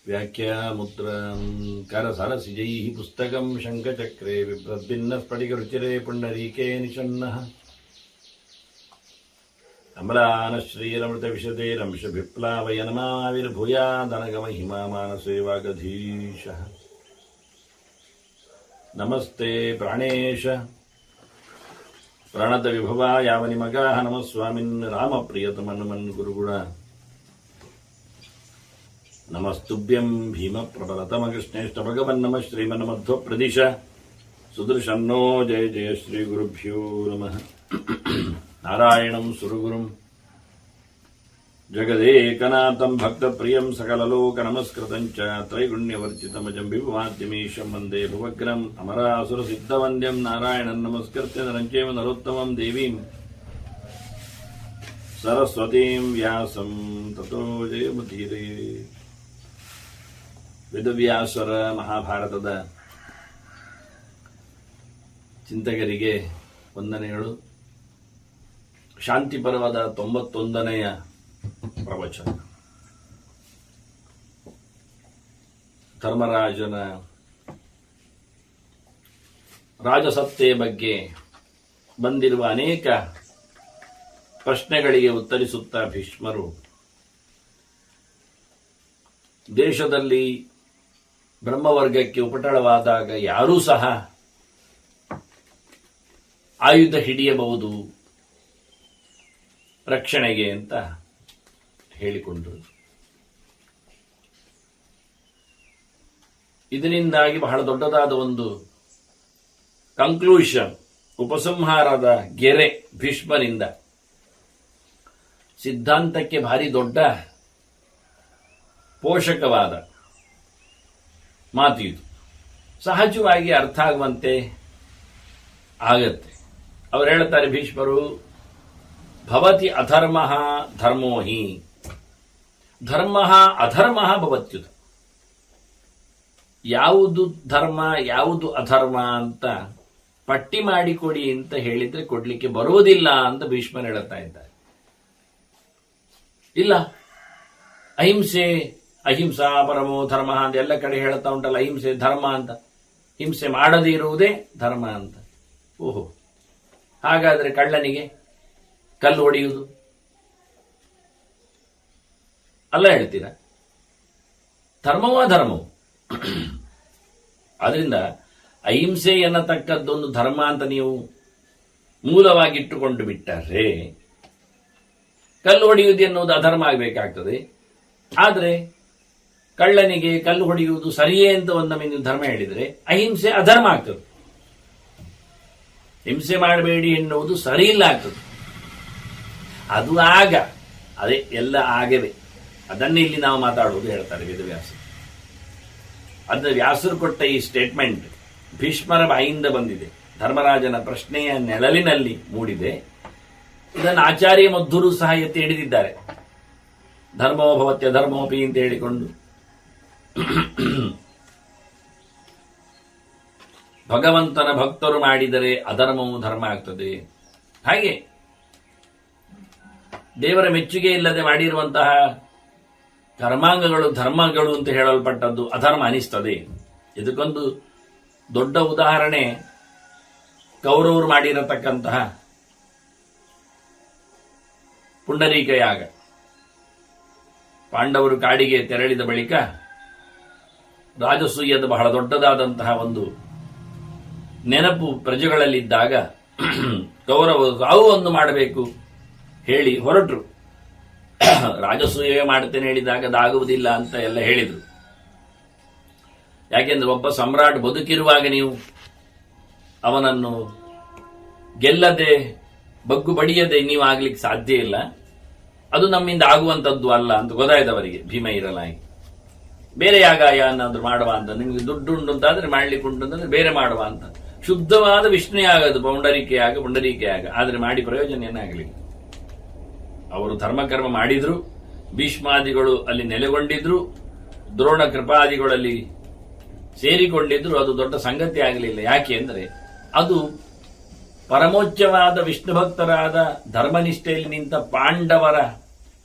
ವ್ಯಾಖ್ಯಾಮುದ್ರಾಂ ಕರಸರಸಿಜೈಃ ಪುಸ್ತಕಂ ಶಂಖಚಕ್ರೆ ಬಿಭ್ರದ್ಭಿನ್ನ ಸ್ಫಟಿಕರುಚಿರೆ ಪುಂಡರೀಕೆ ನಿಷನ್ನಃ ಅಮಲಾನಶ್ರೀರಮೃತವಿಶದೇರಂಶಭಿಪ್ಲಾವಯನಮಾವಿರ್ಭೂಯಾದನಗಮಹಿಮಾ ಮಾನಸೇ ವಾಗಧೀಶಃ ನಮಸ್ತೆ ಪ್ರಾಣೇಶ ಪ್ರಣತ ವಿಭವ ಯಾವನಿಮಗಾಹ ನಮಸ್ವಾಮಿನ್ ರಾಮಪ್ರಿಯತಮನ್ಮನ್ ಗುರುಗುಣ ನಮಸ್ತುಭ್ಯಂ ಭೀಮ ಪ್ರಬಲತಮ ಕೃಷ್ಣೇಷ್ಟ ಭಗವನ್ನಮ ಶ್ರೀಮನ್ಮಧ್ವ ಪ್ರದಿಶ ಸುದೃಶನ್ನೋ ಜಯ ಜಯ ಶ್ರೀ ಗುರುಭ್ಯೋ ನಮಃ. ನಾರಾಯಣಂ ಸುರಗುರುಂ ಜಗದೇಕನಾಥಂ ಭಕ್ತಪ್ರಿಯಂ ಸಕಲಲೋಕ ನಮಸ್ಕೃತಂ ಚ ತ್ರೈಗುಣ್ಯವರ್ಜಿತಮಜಂ ವಿಭುಮಾದ್ಯಮೀಶಂ ವಂದೇ ಭುವಗ್ರಂ ಅಮರಾಸುರಸಿದ್ಧವಂದ್ಯಂ ನಾರಾಯಣಂ ನಮಸ್ಕೃತ್ಯ ನರಂಚೈವ ನರೋತ್ತಮಂ ದೇವೀಂ ಸರಸ್ವತೀಂ ವ್ಯಾಸಂ ತತೋ ಜಯಮುದೀರೇ. ವೇದವ್ಯಾಸರ ಮಹಾಭಾರತದ ಚಿಂತಕರಿಗೆ ವಂದನೆಗಳು. ಶಾಂತಿ ಪರ್ವದ 91ನೆಯ ಪ್ರವಚನ. ಧರ್ಮರಾಜನ ರಾಜಸತ್ತೆ ಬಗ್ಗೆ ಬಂದಿರುವ ಅನೇಕ ಪ್ರಶ್ನೆಗಳಿಗೆ ಉತ್ತರಿಸುತ್ತಾ ಭೀಷ್ಮರು ದೇಶದಲ್ಲಿ ಬ್ರಹ್ಮವರ್ಗಕ್ಕೆ ಉಪಟಳವಾದಾಗ ಯಾರೂ ಸಹ ಆಯುಧ ಹಿಡಿಯಬಹುದು ರಕ್ಷಣೆಗೆ ಅಂತ ಹೇಳಿಕೊಂಡರು. ಇದರಿಂದಾಗಿ ಬಹಳ ದೊಡ್ಡದಾದ ಒಂದು ಕನ್ಕ್ಲೂಷನ್, ಉಪಸಂಹಾರದ ಗೆರೆ ಭೀಷ್ಮರಿಂದ. ಸಿದ್ಧಾಂತಕ್ಕೆ ಭಾರಿ ದೊಡ್ಡ ಪೋಷಕವಾದ ಮಾತು ಇದು. ಸಹಜವಾಗಿ ಅರ್ಥ ಆಗುವಂತೆ ಆಗತ್ತೆ. ಅವರು ಹೇಳ್ತಾರೆ ಭೀಷ್ಮರು, ಭವತಿ ಅಧರ್ಮ ಧರ್ಮೋ ಹಿ ಧರ್ಮ ಅಧರ್ಮ ಭವತ್ಯುತ. ಯಾವುದು ಧರ್ಮ ಯಾವುದು ಅಧರ್ಮ ಅಂತ ಪಟ್ಟಿ ಮಾಡಿಕೊಡಿ ಅಂತ ಹೇಳಿದ್ರೆ ಕೊಡ್ಲಿಕ್ಕೆ ಬರುವುದಿಲ್ಲ ಅಂತ ಭೀಷ್ಮರು ಹೇಳ್ತಾ ಇದ್ದಾರೆ. ಇಲ್ಲ, ಅಹಿಂಸೆ ಅಹಿಂಸಾ ಪರಮೋ ಧರ್ಮ ಅಂತ ಎಲ್ಲ ಕಡೆ ಹೇಳ್ತಾ ಉಂಟಲ್ಲ, ಅಹಿಂಸೆ ಧರ್ಮ ಅಂತ. ಹಿಂಸೆ ಮಾಡದೇ ಇರುವುದೇ ಧರ್ಮ ಅಂತ. ಓಹೋ, ಹಾಗಾದ್ರೆ ಕಳ್ಳನಿಗೆ ಕಲ್ಲು ಹೊಡೆಯುವುದು ಅಲ್ಲ ಹೇಳ್ತೀರಾ? ಧರ್ಮವೋ ಧರ್ಮವು. ಅದರಿಂದ ಅಹಿಂಸೆ ಎನ್ನತಕ್ಕದ್ದೊಂದು ಧರ್ಮ ಅಂತ ನೀವು ಮೂಲವಾಗಿಟ್ಟುಕೊಂಡು ಬಿಟ್ಟರೆ ಕಲ್ಲು ಹೊಡೆಯುವುದು ಎನ್ನುವುದು ಅಧರ್ಮ ಆಗಬೇಕಾಗ್ತದೆ. ಆದರೆ ಕಳ್ಳನಿಗೆ ಕಲ್ಲು ಹೊಡೆಯುವುದು ಸರಿಯೇ ಅಂತ ಒಂದೊಮ್ಮೆ ನೀವು ಧರ್ಮ ಹೇಳಿದರೆ ಅಹಿಂಸೆ ಅಧರ್ಮ ಆಗ್ತದೆ. ಹಿಂಸೆ ಮಾಡಬೇಡಿ ಎನ್ನುವುದು ಸರಿ ಇಲ್ಲ ಆಗ್ತದೆ. ಅದು ಆಗ ಅದೇ ಎಲ್ಲ ಆಗವೇ. ಅದನ್ನೇ ಇಲ್ಲಿ ನಾವು ಮಾತಾಡುವುದು ಹೇಳ್ತಾರೆ ವೇದವ್ಯಾಸ. ಅದರ ವ್ಯಾಸರು ಕೊಟ್ಟ ಈ ಸ್ಟೇಟ್ಮೆಂಟ್ ಭೀಷ್ಮರ ಬಾಯಿಂದ ಬಂದಿದೆ, ಧರ್ಮರಾಜನ ಪ್ರಶ್ನೆಯ ನೆಳಲಿನಲ್ಲಿ ಮೂಡಿದೆ. ಇದನ್ನು ಆಚಾರ್ಯ ಮಧ್ವರು ಸಹ ಎತ್ತಿ ಹಿಡಿದಿದ್ದಾರೆ. ಧರ್ಮೋ ಭವತ್ಯ ಧರ್ಮೋಪಿ ಅಂತ ಹೇಳಿಕೊಂಡು ಭಗವಂತನ ಭಕ್ತರು ಮಾಡಿದರೆ ಅಧರ್ಮವು ಧರ್ಮ ಆಗ್ತದೆ. ಹಾಗೆ ದೇವರ ಮೆಚ್ಚುಗೆ ಇಲ್ಲದೆ ಮಾಡಿರುವಂತಹ ಕರ್ಮಾಂಗಗಳು ಧರ್ಮಗಳು ಅಂತ ಹೇಳಲ್ಪಟ್ಟದ್ದು ಅಧರ್ಮ ಅನಿಸ್ತದೆ. ಇದಕ್ಕೊಂದು ದೊಡ್ಡ ಉದಾಹರಣೆ ಕೌರವರು ಮಾಡಿರತಕ್ಕಂತಹ ಪುಂಡರೀಕ ಯಾಗ. ಪಾಂಡವರು ಕಾಡಿಗೆ ತೆರಳಿದ ಬಳಿಕ ರಾಜಸೂಯದ ಬಹಳ ದೊಡ್ಡದಾದಂತಹ ಒಂದು ನೆನಪು ಪ್ರಜೆಗಳಲ್ಲಿದ್ದಾಗ ಕೌರವರು ತಾವು ಒಂದು ಮಾಡಬೇಕು ಹೇಳಿ ಹೊರಟರು. ರಾಜಸೂಯವೇ ಮಾಡ್ತೇನೆ ಹೇಳಿದಾಗ ಅದಾಗುವುದಿಲ್ಲ ಅಂತ ಎಲ್ಲ ಹೇಳಿದರು. ಯಾಕೆಂದ್ರೆ ಒಬ್ಬ ಸಮ್ರಾಟ್ ಬದುಕಿರುವಾಗ ನೀವು ಅವನನ್ನು ಗೆಲ್ಲದೆ ಬಗ್ಗು ಬಡಿಯದೆ ನೀವು ಆಗ್ಲಿಕ್ಕೆ ಸಾಧ್ಯ ಇಲ್ಲ. ಅದು ನಮ್ಮಿಂದ ಆಗುವಂಥದ್ದು ಅಲ್ಲ ಅಂತ ಗೊತ್ತಾಯ್ತವರಿಗೆ. ಭೀಮ ಇರಲಾಗಿ ಬೇರೆ ಯಾಗ ಏನಾದ್ರು ಮಾಡುವ ಅಂತ, ನಿಮಗೆ ದುಡ್ಡು ಉಂಟು ಅಂತಾದ್ರೆ ಮಾಡ್ಲಿಕ್ಕೆ ಉಂಟು ಅಂತಂದ್ರೆ ಬೇರೆ ಮಾಡುವ ಅಂತ. ಶುದ್ಧವಾದ ವಿಷ್ಣು ಯಾಗದು ಪುಂಡರೀಕೆ ಯಾಗ. ಆದ್ರೆ ಮಾಡಿ ಪ್ರಯೋಜನ ಏನಾಗಲಿಲ್ಲ. ಅವರು ಧರ್ಮಕರ್ಮ ಮಾಡಿದ್ರು, ಭೀಷ್ಮಾದಿಗಳು ಅಲ್ಲಿ ನೆಲೆಗೊಂಡಿದ್ರು, ದ್ರೋಣ ಕೃಪಾದಿಗಳಲ್ಲಿ ಸೇರಿಕೊಂಡಿದ್ರು. ಅದು ದೊಡ್ಡ ಸಂಗತಿ ಆಗಲಿಲ್ಲ. ಯಾಕೆ ಅಂದ್ರೆ ಅದು ಪರಮೋಚ್ಚವಾದ ವಿಷ್ಣು ಭಕ್ತರಾದ ಧರ್ಮನಿಷ್ಠೆಯಲ್ಲಿ ನಿಂತ ಪಾಂಡವರ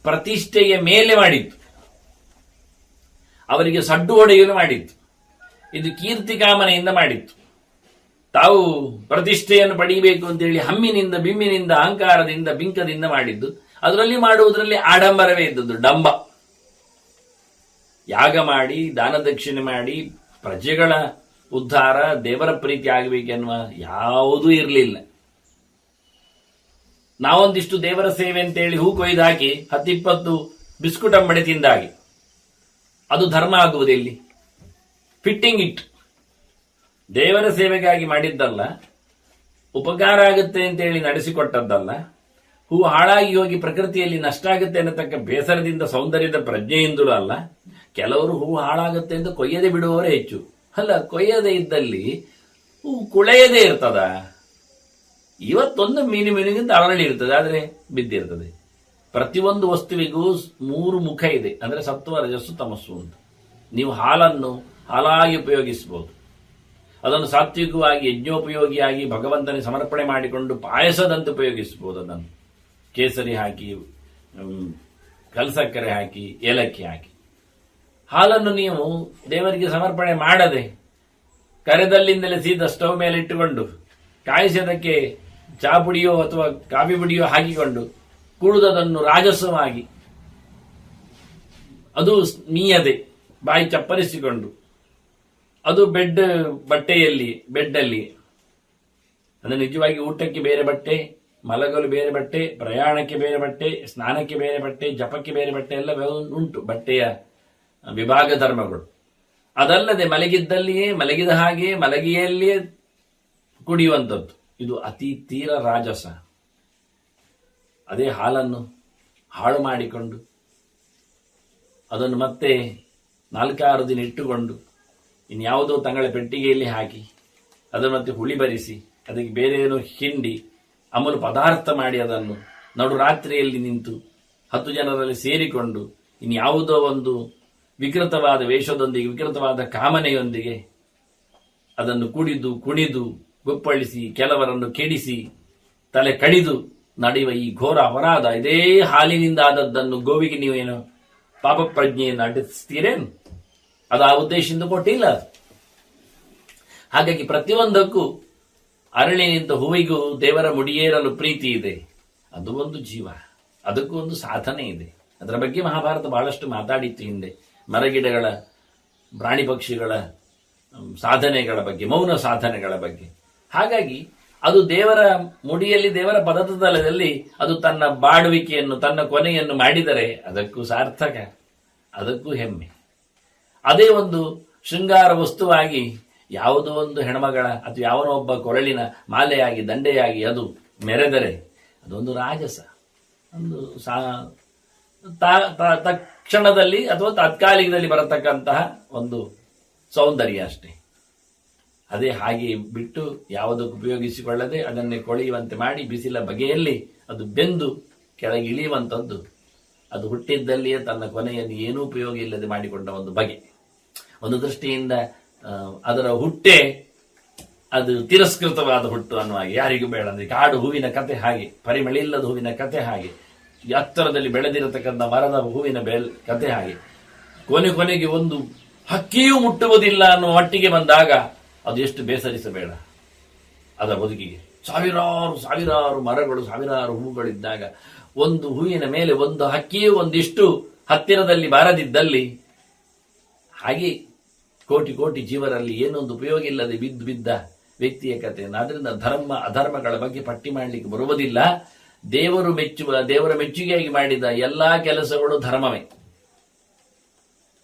ಪ್ರತಿಷ್ಠೆಯ ಮೇಲೆ ಮಾಡಿತ್ತು. ಅವರಿಗೆ ಸಡ್ಡು ಹೊಡೆಯಲು ಮಾಡಿತ್ತು. ಇದು ಕೀರ್ತಿ ಕಾಮನೆಯಿಂದ ಮಾಡಿತ್ತು. ತಾವು ಪ್ರತಿಷ್ಠೆಯನ್ನು ಪಡೆಯಬೇಕು ಅಂತೇಳಿ ಹಮ್ಮಿನಿಂದ, ಬಿಮ್ಮಿನಿಂದ, ಅಹಂಕಾರದಿಂದ, ಬಿಂಕದಿಂದ ಮಾಡಿದ್ದು. ಅದರಲ್ಲಿ ಮಾಡುವುದರಲ್ಲಿ ಆಡಂಬರವೇ ಇದ್ದದ್ದು, ಡಂಬ. ಯಾಗ ಮಾಡಿ, ದಾನ ದಕ್ಷಿಣೆ ಮಾಡಿ, ಪ್ರಜೆಗಳ ಉದ್ಧಾರ, ದೇವರ ಪ್ರೀತಿ ಆಗಬೇಕೆನ್ನುವ ಯಾವುದೂ ಇರಲಿಲ್ಲ. ನಾವೊಂದಿಷ್ಟು ದೇವರ ಸೇವೆ ಅಂತೇಳಿ ಹೂ ಕೊಯ್ದು ಹಾಕಿ 10-20 ಬಿಸ್ಕುಟ್ ಅಂಬಡೆ ತಿಂದಾಗಿ ಅದು ಧರ್ಮ ಆಗುವುದೆಲ್ಲಿ? Fitting it. ದೇವರ ಸೇವೆಗಾಗಿ ಮಾಡಿದ್ದಲ್ಲ, ಉಪಕಾರ ಆಗುತ್ತೆ ಅಂತೇಳಿ ನಡೆಸಿಕೊಟ್ಟದ್ದಲ್ಲ, ಹೂ ಹಾಳಾಗಿ ಹೋಗಿ ಪ್ರಕೃತಿಯಲ್ಲಿ ನಷ್ಟ ಆಗುತ್ತೆ ಅನ್ನತಕ್ಕ ಬೇಸರದಿಂದ, ಸೌಂದರ್ಯದ ಪ್ರಜ್ಞೆಯಿಂದಲೂ ಅಲ್ಲ. ಕೆಲವರು ಹೂ ಹಾಳಾಗುತ್ತೆ ಅಂತ ಕೊಯ್ಯದೆ ಬಿಡುವವರೇ ಹೆಚ್ಚು. ಅಲ್ಲ, ಕೊಯ್ಯದೆ ಇದ್ದಲ್ಲಿ ಹೂ ಕುಳೆಯದೇ ಇರ್ತದ? ಇವತ್ತೊಂದು ಮೀನಿಗಿಂತ ಅರಳಿ ಇರ್ತದೆ, ಆದರೆ ಬಿದ್ದಿರ್ತದೆ. ಪ್ರತಿಯೊಂದು ವಸ್ತುವಿಗೂ 3 ಮುಖ ಇದೆ. ಅಂದ್ರೆ ಸತ್ವ, ರಜಸ್ಸು, ತಮಸ್ಸು ಅಂತ. ನೀವು ಹಾಲನ್ನು ಹಾಲಾಗಿ ಉಪಯೋಗಿಸಬಹುದು. ಅದನ್ನು ಸಾತ್ವಿಕವಾಗಿ, ಯಜ್ಞೋಪಯೋಗಿಯಾಗಿ ಭಗವಂತನಿಗೆ ಸಮರ್ಪಣೆ ಮಾಡಿಕೊಂಡು ಪಾಯಸದಂತೆ ಉಪಯೋಗಿಸಬಹುದು. ಅದನ್ನು ಕೇಸರಿ ಹಾಕಿ, ಕಲ್ಸಕ್ಕರೆ ಹಾಕಿ, ಏಲಕ್ಕಿ ಹಾಕಿ. ಹಾಲನ್ನು ನೀವು ದೇವರಿಗೆ ಸಮರ್ಪಣೆ ಮಾಡದೆ ಕರೆದಲ್ಲಿಂದಲೇ ಸೀದಾ ಸ್ಟವ್ ಮೇಲೆ ಇಟ್ಟುಕೊಂಡು ಕಾಯಿಸೋದಕ್ಕೆ ಚಾ ಪುಡಿಯೋ ಅಥವಾ ಕಾಫಿ ಪುಡಿಯೋ ಹಾಕಿಕೊಂಡು ಕುಡಿದದನ್ನು ರಾಜಸವಾಗಿ, ಅದು ಮೀಯದೆ ಬಾಯಿ ಚಪ್ಪರಿಸಿಕೊಂಡು, ಅದು ಬೆಡ್ಡಲ್ಲಿ ಅಂದ್ರೆ ನಿಜವಾಗಿ ಊಟಕ್ಕೆ ಬೇರೆ ಬಟ್ಟೆ, ಮಲಗಲು ಬೇರೆ ಬಟ್ಟೆ, ಪ್ರಯಾಣಕ್ಕೆ ಬೇರೆ ಬಟ್ಟೆ, ಸ್ನಾನಕ್ಕೆ ಬೇರೆ ಬಟ್ಟೆ, ಜಪಕ್ಕೆ ಬೇರೆ ಬಟ್ಟೆ ಎಲ್ಲ ಉಂಟು, ಬಟ್ಟೆಯ ವಿಭಾಗ ಧರ್ಮಗಳು. ಅದಲ್ಲದೆ ಮಲಗಿದ ಹಾಗೆ ಮಲಗಿಯಲ್ಲಿಯೇ ಕುಡಿಯುವಂಥದ್ದು, ಇದು ಅತಿ ತೀರ ರಾಜಸ. ಅದೇ ಹಾಲನ್ನು ಹಾಳು ಮಾಡಿಕೊಂಡು ಅದನ್ನು ಮತ್ತೆ 4-6 ದಿನ ಇಟ್ಟುಕೊಂಡು ಇನ್ಯಾವುದೋ ತಂಗಳ ಪೆಟ್ಟಿಗೆಯಲ್ಲಿ ಹಾಕಿ ಅದನ್ನು ಮತ್ತೆ ಹುಳಿ ಬರಿಸಿ ಅದಕ್ಕೆ ಬೇರೆ ಏನೋ ಹಿಂಡಿ ಅಮಲು ಪದಾರ್ಥ ಮಾಡಿ ಅದನ್ನು ನಡು ರಾತ್ರಿಯಲ್ಲಿ ನಿಂತು 10 ಜನರಲ್ಲಿ ಸೇರಿಕೊಂಡು ಇನ್ಯಾವುದೋ ಒಂದು ವಿಕೃತವಾದ ವೇಷದೊಂದಿಗೆ, ವಿಕೃತವಾದ ಕಾಮನೆಯೊಂದಿಗೆ ಅದನ್ನು ಕುಣಿದು ಗುಪ್ಪಳಿಸಿ, ಕೆಲವರನ್ನು ಕೆಡಿಸಿ, ತಲೆ ಕಡಿದು ನಡೆಯುವ ಈ ಘೋರ ಅಪರಾಧ. ಇದೇ ಹಾಲಿನಿಂದ ಆದದ್ದನ್ನು ಗೋವಿಗೆ ನೀವೇನು ಪಾಪ ಪ್ರಜ್ಞೆಯನ್ನು ಅಡ್ಡಿಸ್ತೀರೇನು? ಅದು ಆ ಉದ್ದೇಶದಿಂದ ಕೊಟ್ಟಿಲ್ಲ. ಹಾಗಾಗಿ ಪ್ರತಿಯೊಂದಕ್ಕೂ ಅರಳಿ ನಿಂತ ಹೂವಿಗೂ ದೇವರ ಮುಡಿಯೇರಲು ಪ್ರೀತಿ ಇದೆ. ಅದು ಒಂದು ಜೀವ, ಅದಕ್ಕೂ ಒಂದು ಸಾಧನೆ ಇದೆ. ಅದರ ಬಗ್ಗೆ ಮಹಾಭಾರತ ಬಹಳಷ್ಟು ಮಾತಾಡಿತ್ತು ಹಿಂದೆ. ಮರಗಿಡಗಳ, ಪ್ರಾಣಿ ಪಕ್ಷಿಗಳ ಸಾಧನೆಗಳ ಬಗ್ಗೆ, ಮೌನ ಸಾಧನೆಗಳ ಬಗ್ಗೆ. ಹಾಗಾಗಿ ಅದು ದೇವರ ಮುಡಿಯಲ್ಲಿ, ದೇವರ ಪದತಲದಲ್ಲಿ ಅದು ತನ್ನ ಬಾಡುವಿಕೆಯನ್ನು, ತನ್ನ ಕೊನೆಯನ್ನು ಮಾಡಿದರೆ ಅದಕ್ಕೂ ಸಾರ್ಥಕ, ಅದಕ್ಕೂ ಹೆಮ್ಮೆ. ಅದೇ ಒಂದು ಶೃಂಗಾರ ವಸ್ತುವಾಗಿ ಯಾವುದೋ ಒಂದು ಹೆಣ್ಮಗಳ ಅಥವಾ ಯಾವನೋ ಒಬ್ಬ ಕೊರಳಿನ ಮಾಲೆಯಾಗಿ, ದಂಡೆಯಾಗಿ ಅದು ಮೆರೆದರೆ ಅದೊಂದು ರಾಜಸ, ಒಂದು ತಕ್ಷಣದಲ್ಲಿ ಅಥವಾ ತಾತ್ಕಾಲಿಕದಲ್ಲಿ ಬರತಕ್ಕಂತಹ ಒಂದು ಸೌಂದರ್ಯ ಅಷ್ಟೇ. ಅದೇ ಹಾಗೆ ಬಿಟ್ಟು ಯಾವುದಕ್ಕೂ ಉಪಯೋಗಿಸಿಕೊಳ್ಳದೆ ಅದನ್ನೇ ಕೊಳೆಯುವಂತೆ ಮಾಡಿ ಬಿಸಿಲ ಬಗೆಯಲ್ಲಿ ಅದು ಬೆಂದು ಕೆಳಗೆ ಇಳಿಯುವಂಥದ್ದು, ಅದು ಹುಟ್ಟಿದ್ದಲ್ಲಿಯೇ ತನ್ನ ಕೊನೆಯನ್ನು ಏನೂ ಉಪಯೋಗ ಇಲ್ಲದೆ ಮಾಡಿಕೊಂಡ ಒಂದು ಬಗೆ. ಒಂದು ದೃಷ್ಟಿಯಿಂದ ಅದರ ಹುಟ್ಟೆ ಅದು ತಿರಸ್ಕೃತವಾದ ಹುಟ್ಟು ಅನ್ನುವ ಹಾಗೆ, ಯಾರಿಗೂ ಬೇಡ. ಅಂದ್ರೆ ಕಾಡು ಹೂವಿನ ಕತೆ ಹಾಗೆ, ಪರಿಮಳ ಇಲ್ಲದ ಹೂವಿನ ಕತೆ ಹಾಗೆ, ಎತ್ತರದಲ್ಲಿ ಬೆಳೆದಿರತಕ್ಕಂಥ ಮರದ ಹೂವಿನ ಕತೆ ಹಾಗೆ, ಕೊನೆಗೆ ಒಂದು ಹಕ್ಕಿಯೂ ಮುಟ್ಟುವುದಿಲ್ಲ ಅನ್ನುವ ಮಟ್ಟಿಗೆ ಬಂದಾಗ ಅದು ಎಷ್ಟು ಬೇಸರಿಸಬೇಡ ಅದರ ಬದುಕಿಗೆ. ಸಾವಿರಾರು ಮರಗಳು, ಸಾವಿರಾರು ಹೂಗಳಿದ್ದಾಗ ಒಂದು ಹೂವಿನ ಮೇಲೆ ಒಂದು ಹಕ್ಕಿಯೂ ಒಂದಿಷ್ಟು ಹತ್ತಿರದಲ್ಲಿ ಬಾರದಿದ್ದಲ್ಲಿ, ಹಾಗೆ ಕೋಟಿ ಜೀವರಲ್ಲಿ ಏನೊಂದು ಉಪಯೋಗ ಇಲ್ಲದೆ ಬಿದ್ದ ವ್ಯಕ್ತಿಯ ಕಥೆಯನ್ನು. ಆದ್ರಿಂದ ಧರ್ಮ ಅಧರ್ಮಗಳ ಬಗ್ಗೆ ಪಟ್ಟಿ ಮಾಡಲಿಕ್ಕೆ ಬರುವುದಿಲ್ಲ. ದೇವರ ಮೆಚ್ಚುಗೆಯಾಗಿ ಮಾಡಿದ ಎಲ್ಲಾ ಕೆಲಸಗಳು ಧರ್ಮವೇ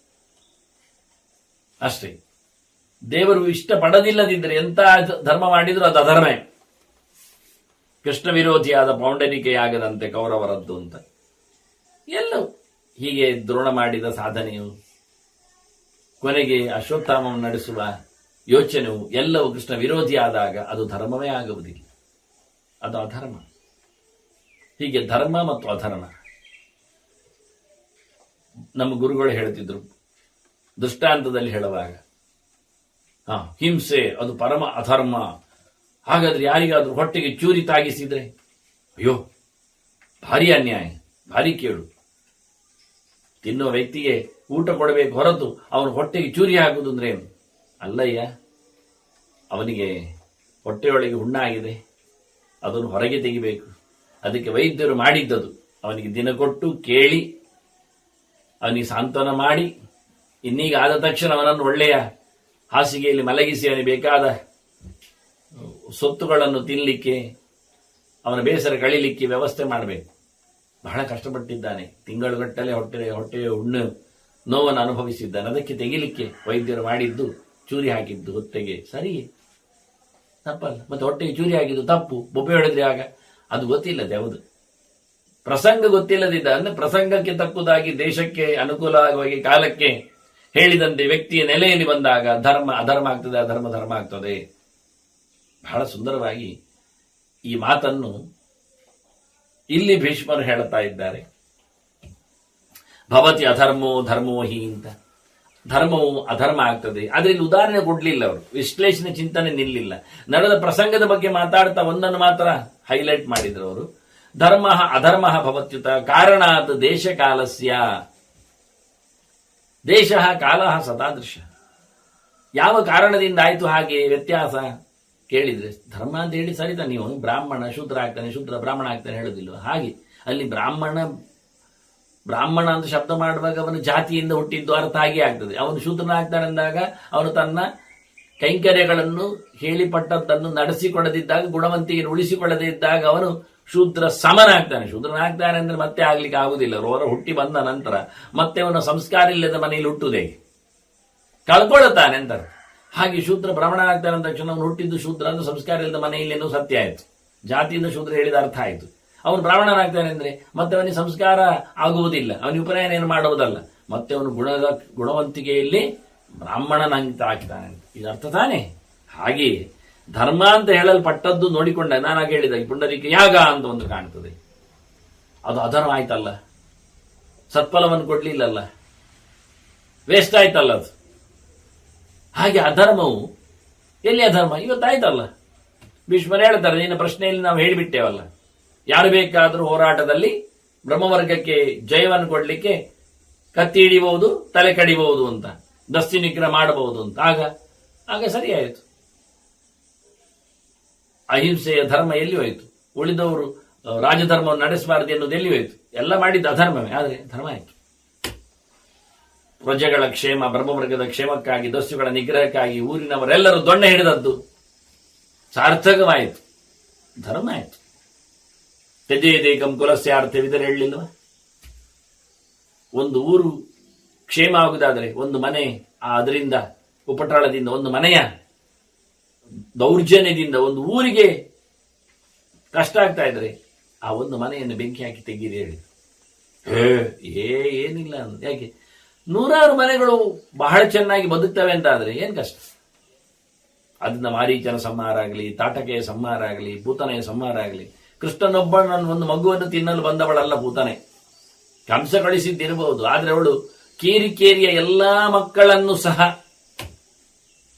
ಅಷ್ಟೇ. ದೇವರು ಇಷ್ಟಪಡದಿಲ್ಲದಿದ್ದರೆ ಎಂತ ಧರ್ಮ ಮಾಡಿದ್ರು ಅದು ಅಧರ್ಮವೇ. ಕೃಷ್ಣ ವಿರೋಧಿಯಾದ ಪೌಂಡರಿಕೆಯಾಗದಂತೆ ಕೌರವರದ್ದು ಅಂತ ಎಲ್ಲವೂ ಹೀಗೆ ದ್ರೋಣ ಮಾಡಿದ ಸಾಧನೆಯು, ಕೊನೆಗೆ ಅಶ್ವತ್ಥಾಮವನ್ನು ನಡೆಸುವ ಯೋಚನೆಯು ಎಲ್ಲವೂ ಕೃಷ್ಣ ವಿರೋಧಿಯಾದಾಗ ಅದು ಧರ್ಮವೇ ಆಗುವುದಿಲ್ಲ, ಅದು ಅಧರ್ಮ. ಹೀಗೆ ಧರ್ಮ ಮತ್ತು ಅಧರ್ಮ ನಮ್ಮ ಗುರುಗಳು ಹೇಳ್ತಿದ್ರು ದೃಷ್ಟಾಂತದಲ್ಲಿ ಹೇಳುವಾಗ. ಹಿಂಸೆ ಅದು ಪರಮ ಅಧರ್ಮ, ಹಾಗಾದ್ರೆ ಯಾರಿಗಾದ್ರೂ ಹೊಟ್ಟೆಗೆ ಚೂರಿ ತಾಗಿಸಿದ್ರೆ ಅಯ್ಯೋ ಭಾರಿ ಅನ್ಯಾಯ, ಭಾರಿ ಕೇಳು. ತಿನ್ನುವ ವ್ಯಕ್ತಿಗೆ ಊಟ ಕೊಡಬೇಕು ಹೊರತು ಅವನು ಹೊಟ್ಟೆಗೆ ಚೂರಿ ಹಾಕುವುದು ಅಂದ್ರೆ ಏನು? ಅಲ್ಲಯ್ಯ, ಅವನಿಗೆ ಹೊಟ್ಟೆಯೊಳಗೆ ಹುಣ್ಣಾಗಿದೆ, ಅದನ್ನು ಹೊರಗೆ ತೆಗಿಬೇಕು. ಅದಕ್ಕೆ ವೈದ್ಯರು ಮಾಡಿದ್ದದು. ಅವನಿಗೆ ದಿನ ಕೊಟ್ಟು ಕೇಳಿ ಅವನಿಗೆ ಸಾಂತ್ವನ ಮಾಡಿ, ಇನ್ನೀಗ ಆದ ತಕ್ಷಣ ಅವನನ್ನು ಒಳ್ಳೆಯ ಹಾಸಿಗೆಯಲ್ಲಿ ಮಲಗಿಸಿ ಅವನಿಗೆ ಬೇಕಾದ ಸೊತ್ತುಗಳನ್ನು ತಿನ್ನಲಿಕ್ಕೆ, ಅವನ ಬೇಸರ ಕಳೀಲಿಕ್ಕೆ ವ್ಯವಸ್ಥೆ ಮಾಡಬೇಕು. ಬಹಳ ಕಷ್ಟಪಟ್ಟಿದ್ದಾನೆ, ತಿಂಗಳುಗಟ್ಟಲೆ ಹೊಟ್ಟೆಯ ಹುಣ್ಣು ನೋವನ್ನು ಅನುಭವಿಸಿದ್ದಾನೆ. ಅದಕ್ಕೆ ತೆಗಿಲಿಕ್ಕೆ ವೈದ್ಯರು ಮಾಡಿದ್ದು ಚೂರಿ ಹಾಕಿದ್ದು ಹೊಟ್ಟೆಗೆ ಸರಿ, ತಪ್ಪಲ್ಲ. ಮತ್ತೆ ಹೊಟ್ಟೆಗೆ ಚೂರಿ ಹಾಕಿದ್ದು ತಪ್ಪು, ಬೊಬ್ಬೆ ಹೊಡೆದ್ರೆ ಆಗ ಅದು ಗೊತ್ತಿಲ್ಲದೆ ಯಾವುದು ಪ್ರಸಂಗ ಗೊತ್ತಿಲ್ಲದಿದ್ದ ಅಂದ್ರೆ ಪ್ರಸಂಗಕ್ಕೆ ತಕ್ಕುದಾಗಿ ದೇಶಕ್ಕೆ ಅನುಕೂಲವಾಗಿ ಕಾಲಕ್ಕೆ ಹೇಳಿದಂತೆ ವ್ಯಕ್ತಿಯ ನೆಲೆಯಲ್ಲಿ ಬಂದಾಗ ಧರ್ಮ ಅಧರ್ಮ ಆಗ್ತದೆ, ಅಧರ್ಮ ಧರ್ಮ ಆಗ್ತದೆ. ಬಹಳ ಸುಂದರವಾಗಿ ಈ ಮಾತನ್ನು ಇಲ್ಲಿ ಭೀಷ್ಮರು ಹೇಳುತ್ತಾ ಇದ್ದಾರೆ. ಭವತಿ ಅಧರ್ಮೋ ಧರ್ಮೋ ಹಿ ಅಂತ. ಧರ್ಮವು ಅಧರ್ಮ ಆಗ್ತದೆ. ಆದ್ರೆ ಇಲ್ಲಿ ಉದಾಹರಣೆ ಕೊಡ್ಲಿಲ್ಲ, ಅವರು ವಿಶ್ಲೇಷಣೆ ಚಿಂತನೆ ನಿಲ್ಲಿಲ್ಲ. ನಡೆದ ಪ್ರಸಂಗದ ಬಗ್ಗೆ ಮಾತಾಡ್ತಾ ಒಂದನ್ನು ಮಾತ್ರ ಹೈಲೈಟ್ ಮಾಡಿದ್ರು ಅವರು. ಧರ್ಮ ಅಧರ್ಮ ಭವತ್ಯುತ ಕಾರಣಾತ್ ದೇಶ ಕಾಲಸ್ಯ. ದೇಶ ಕಾಲ ಸತಾದೃಶ. ಯಾವ ಕಾರಣದಿಂದ ಆಯ್ತು ಹಾಗೆ ವ್ಯತ್ಯಾಸ ಕೇಳಿದ್ರೆ, ಧರ್ಮ ಅಂತ ಹೇಳಿ ಸರಿತಾ, ನೀವು ಬ್ರಾಹ್ಮಣ ಶೂದ್ರ ಆಗ್ತಾನೆ, ಶೂದ್ರ ಬ್ರಾಹ್ಮಣ ಆಗ್ತಾನೆ ಹೇಳೋದಿಲ್ವ? ಹಾಗೆ ಅಲ್ಲಿ ಬ್ರಾಹ್ಮಣ ಅಂತ ಶಬ್ದ ಮಾಡುವಾಗ ಅವನು ಜಾತಿಯಿಂದ ಹುಟ್ಟಿದ್ದು ಅರ್ಥ ಹಾಗೆ ಆಗ್ತದೆ. ಅವನು ಶೂದ್ರನಾಗ್ತಾನೆ ಅಂದಾಗ ಅವನು ತನ್ನ ಕೈಂಕರ್ಯಗಳನ್ನು ಹೇಳಿಪಟ್ಟದ್ದನ್ನು ನಡೆಸಿಕೊಡದಿದ್ದಾಗ, ಗುಣವಂತಿಯನ್ನು ಉಳಿಸಿಕೊಳ್ಳದೇ ಇದ್ದಾಗ ಅವನು ಶೂದ್ರ ಸಮನಾಗ್ತಾನೆ. ಶೂದ್ರನಾಗ್ತಾನೆ ಅಂದ್ರೆ ಮತ್ತೆ ಆಗ್ಲಿಕ್ಕೆ ಆಗುದಿಲ್ಲ. ಹೊರ ಹುಟ್ಟಿ ಬಂದ ನಂತರ ಮತ್ತೆ ಅವನ ಸಂಸ್ಕಾರ ಇಲ್ಲದ ಮನೆಯಲ್ಲಿ ಹುಟ್ಟುವುದೇ, ಕಳ್ಕೊಳ್ಳುತ್ತಾನೆ ಅಂತಾರೆ. ಹಾಗೆ ಶೂದ್ರ ಬ್ರಾಹ್ಮಣ ಆಗ್ತಾನೆ ಅಂದ ತಕ್ಷಣ ಅವನು ಹುಟ್ಟಿದ್ದು ಶೂದ್ರ ಅಂದ್ರೆ ಸಂಸ್ಕಾರ ಇಲ್ಲದ ಮನೆಯಲ್ಲಿ ಏನೋ ಸತ್ಯ ಆಯ್ತು, ಜಾತಿಯಿಂದ ಶೂದ್ರ ಹೇಳಿದ ಅರ್ಥ ಆಯ್ತು. ಅವನು ಬ್ರಾಹ್ಮಣನಾಗ್ತಾನೆ ಅಂದ್ರೆ ಮತ್ತೆ ಅವನಿಗೆ ಸಂಸ್ಕಾರ ಆಗುವುದಿಲ್ಲ, ಅವನಿಗೆ ಉಪನಯನ ಏನು ಮಾಡುವುದಲ್ಲ, ಮತ್ತೆ ಅವನು ಗುಣವಂತಿಕೆಯಲ್ಲಿ ಬ್ರಾಹ್ಮಣನಂತ ಆಗ್ತಾನೆ. ಇದು ಅರ್ಥ ತಾನೆ? ಹಾಗೆಯೇ ಧರ್ಮ ಅಂತ ಹೇಳಲ್ಪಟ್ಟದ್ದು ನೋಡಿಕೊಂಡ ನಾನಾಗ ಹೇಳಿದ ಪುಂಡರೀಕ ಯಾಗ ಅಂತ ಒಂದು ಕಾಣ್ತದೆ, ಅದು ಅಧರ್ಮ ಆಯ್ತಲ್ಲ, ಸತ್ಫಲವನ್ನು ಕೊಡ್ಲಿಲ್ಲಲ್ಲ, ವೇಸ್ಟ್ ಆಯ್ತಲ್ಲ ಅದು. ಹಾಗೆ ಅಧರ್ಮವು ಎಲ್ಲಿ ಅಧರ್ಮ ಇವತ್ತಾಯ್ತಲ್ಲ. ಭೀಷ್ಮರು ಹೇಳ್ತಾರೆ, ನಿನ್ನ ಪ್ರಶ್ನೆಯಲ್ಲಿ ನಾವು ಹೇಳಿಬಿಟ್ಟೇವಲ್ಲ, ಯಾರು ಬೇಕಾದರೂ ಹೋರಾಟದಲ್ಲಿ ಬ್ರಹ್ಮವರ್ಗಕ್ಕೆ ಜಯವನ್ನು ಕೊಡ್ಲಿಕ್ಕೆ ಕತ್ತಿ ಹಿಡಿಬಹುದು, ತಲೆ ಕಡಿಬಹುದು ಅಂತ, ದಸ್ತಿ ನಿಗ್ರಹ ಮಾಡಬಹುದು ಅಂತ. ಆಗ ಸರಿಯಾಯಿತು. ಅಹಿಂಸೆಯ ಧರ್ಮ ಎಲ್ಲಿ ಹೋಯಿತು? ಉಳಿದವರು ರಾಜಧರ್ಮವನ್ನು ನಡೆಸಬಾರದು ಎನ್ನುವುದು ಎಲ್ಲಿ ಹೋಯಿತು? ಎಲ್ಲ ಮಾಡಿದ್ದು ಅಧರ್ಮವೇ, ಆದರೆ ಧರ್ಮ ಆಯಿತು. ಪ್ರಜೆಗಳ ಕ್ಷೇಮ, ಬ್ರಹ್ಮವರ್ಗದ ಕ್ಷೇಮಕ್ಕಾಗಿ, ದಸ್ಯುಗಳ ನಿಗ್ರಹಕ್ಕಾಗಿ ಊರಿನವರೆಲ್ಲರೂ ದೊಣ್ಣೆ ಹಿಡಿದದ್ದು ಸಾರ್ಥಕವಾಯಿತು, ಧರ್ಮ ಆಯಿತು. ತ್ಯಜೇದೇಕಂ ಕುಲಸ್ಯಾರ್ಥವಿದರೆ ಹೇಳಲಿಲ್ವ? ಒಂದು ಊರು ಕ್ಷೇಮ ಆಗುವುದಾದರೆ, ಒಂದು ಮನೆ ಅದರಿಂದ ಉಪಟಳದಿಂದ, ಒಂದು ಮನೆಯ ದೌರ್ಜನ್ಯದಿಂದ ಒಂದು ಊರಿಗೆ ಕಷ್ಟ ಆಗ್ತಾ ಇದ್ರೆ ಆ ಒಂದು ಮನೆಯನ್ನು ಬೆಂಕಿ ಹಾಕಿ ತೆಗೀರಿ ಹೇಳಿ. ಏನಿಲ್ಲ ಅನ್ನೋದು. ಯಾಕೆ? 100 ಮನೆಗಳು ಬಹಳ ಚೆನ್ನಾಗಿ ಬದುಕ್ತವೆ ಅಂತ ಆದ್ರೆ ಏನ್ ಕಷ್ಟ? ಅದನ್ನ ಮಾರೀಚನ ಸಂಹಾರ ಆಗಲಿ, ತಾಟಕೆಯ ಸಂಹಾರ ಆಗಲಿ, ಪೂತನೆಯ ಸಂಹಾರ ಆಗಲಿ. ಕೃಷ್ಣನೊಬ್ಬನ ಒಂದು ಮಗುವನ್ನು ತಿನ್ನಲು ಬಂದವಳಲ್ಲ ಪೂತನೆ. ಕಂಸ ಕಳಿಸಿದ್ದಿರಬಹುದು, ಆದ್ರೆ ಅವಳು ಕೇರಿಯ ಎಲ್ಲಾ ಮಕ್ಕಳನ್ನು ಸಹ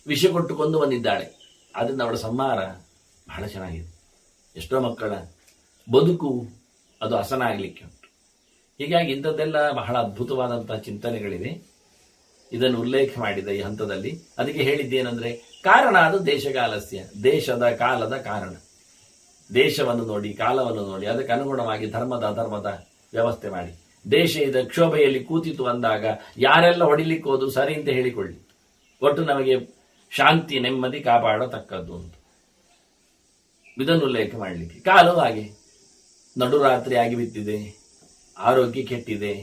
ವಿಷ ಕೊಟ್ಟು ಕೊಂದು ಬಂದಿದ್ದಾಳೆ. ಆದ್ರಿಂದ ಅವಳ ಸಂಹಾರ ಬಹಳ ಚೆನ್ನಾಗಿದೆ. ಎಷ್ಟೋ ಮಕ್ಕಳ ಬದುಕು ಅದು ಹಸನಾಗಲಿಕ್ಕೆ ಉಂಟು. ಹೀಗಾಗಿ ಇಂಥದ್ದೆಲ್ಲ ಬಹಳ ಅದ್ಭುತವಾದಂತಹ ಚಿಂತನೆಗಳಿವೆ. ಇದನ್ನು ಉಲ್ಲೇಖ ಮಾಡಿದ ಈ ಹಂತದಲ್ಲಿ. ಅದಕ್ಕೆ ಹೇಳಿದ್ದೇನೆಂದ್ರೆ, ಕಾರಣ ಅದು ದೇಶಕಾಲಸ್ಯ, ದೇಶದ ಕಾಲದ ಕಾರಣ. ದೇಶವನ್ನು ನೋಡಿ, ಕಾಲವನ್ನು ನೋಡಿ, ಅದಕ್ಕೆ ಅನುಗುಣವಾಗಿ ಧರ್ಮದ ಅಧರ್ಮದ ವ್ಯವಸ್ಥೆ ಮಾಡಿ. ದೇಶ ಇದ ಕ್ಷೋಭೆಯಲ್ಲಿ ಕೂತಿತು ಅಂದಾಗ ಯಾರೆಲ್ಲ ಹೊಡಿಲಿಕ್ಕೆ ಹೋದ್ರು ಸರಿ ಅಂತ ಹೇಳಿಕೊಳ್ಳಿ, ಒಟ್ಟು ನಮಗೆ ಶಾಂತಿ ನೆಮ್ಮದಿ ಕಾಪಾಡತಕ್ಕದ್ದು ಅಂತ ಇದನ್ನು ಉಲ್ಲೇಖ ಮಾಡಲಿಕ್ಕೆ. ಕಾಲವು ಹಾಗೆ ನಡುರಾತ್ರಿ ಆಗಿ ಬಿಟ್ಟಿದೆ, ಆರೋಗ್ಯ ಕೆಟ್ಟಿದೆ,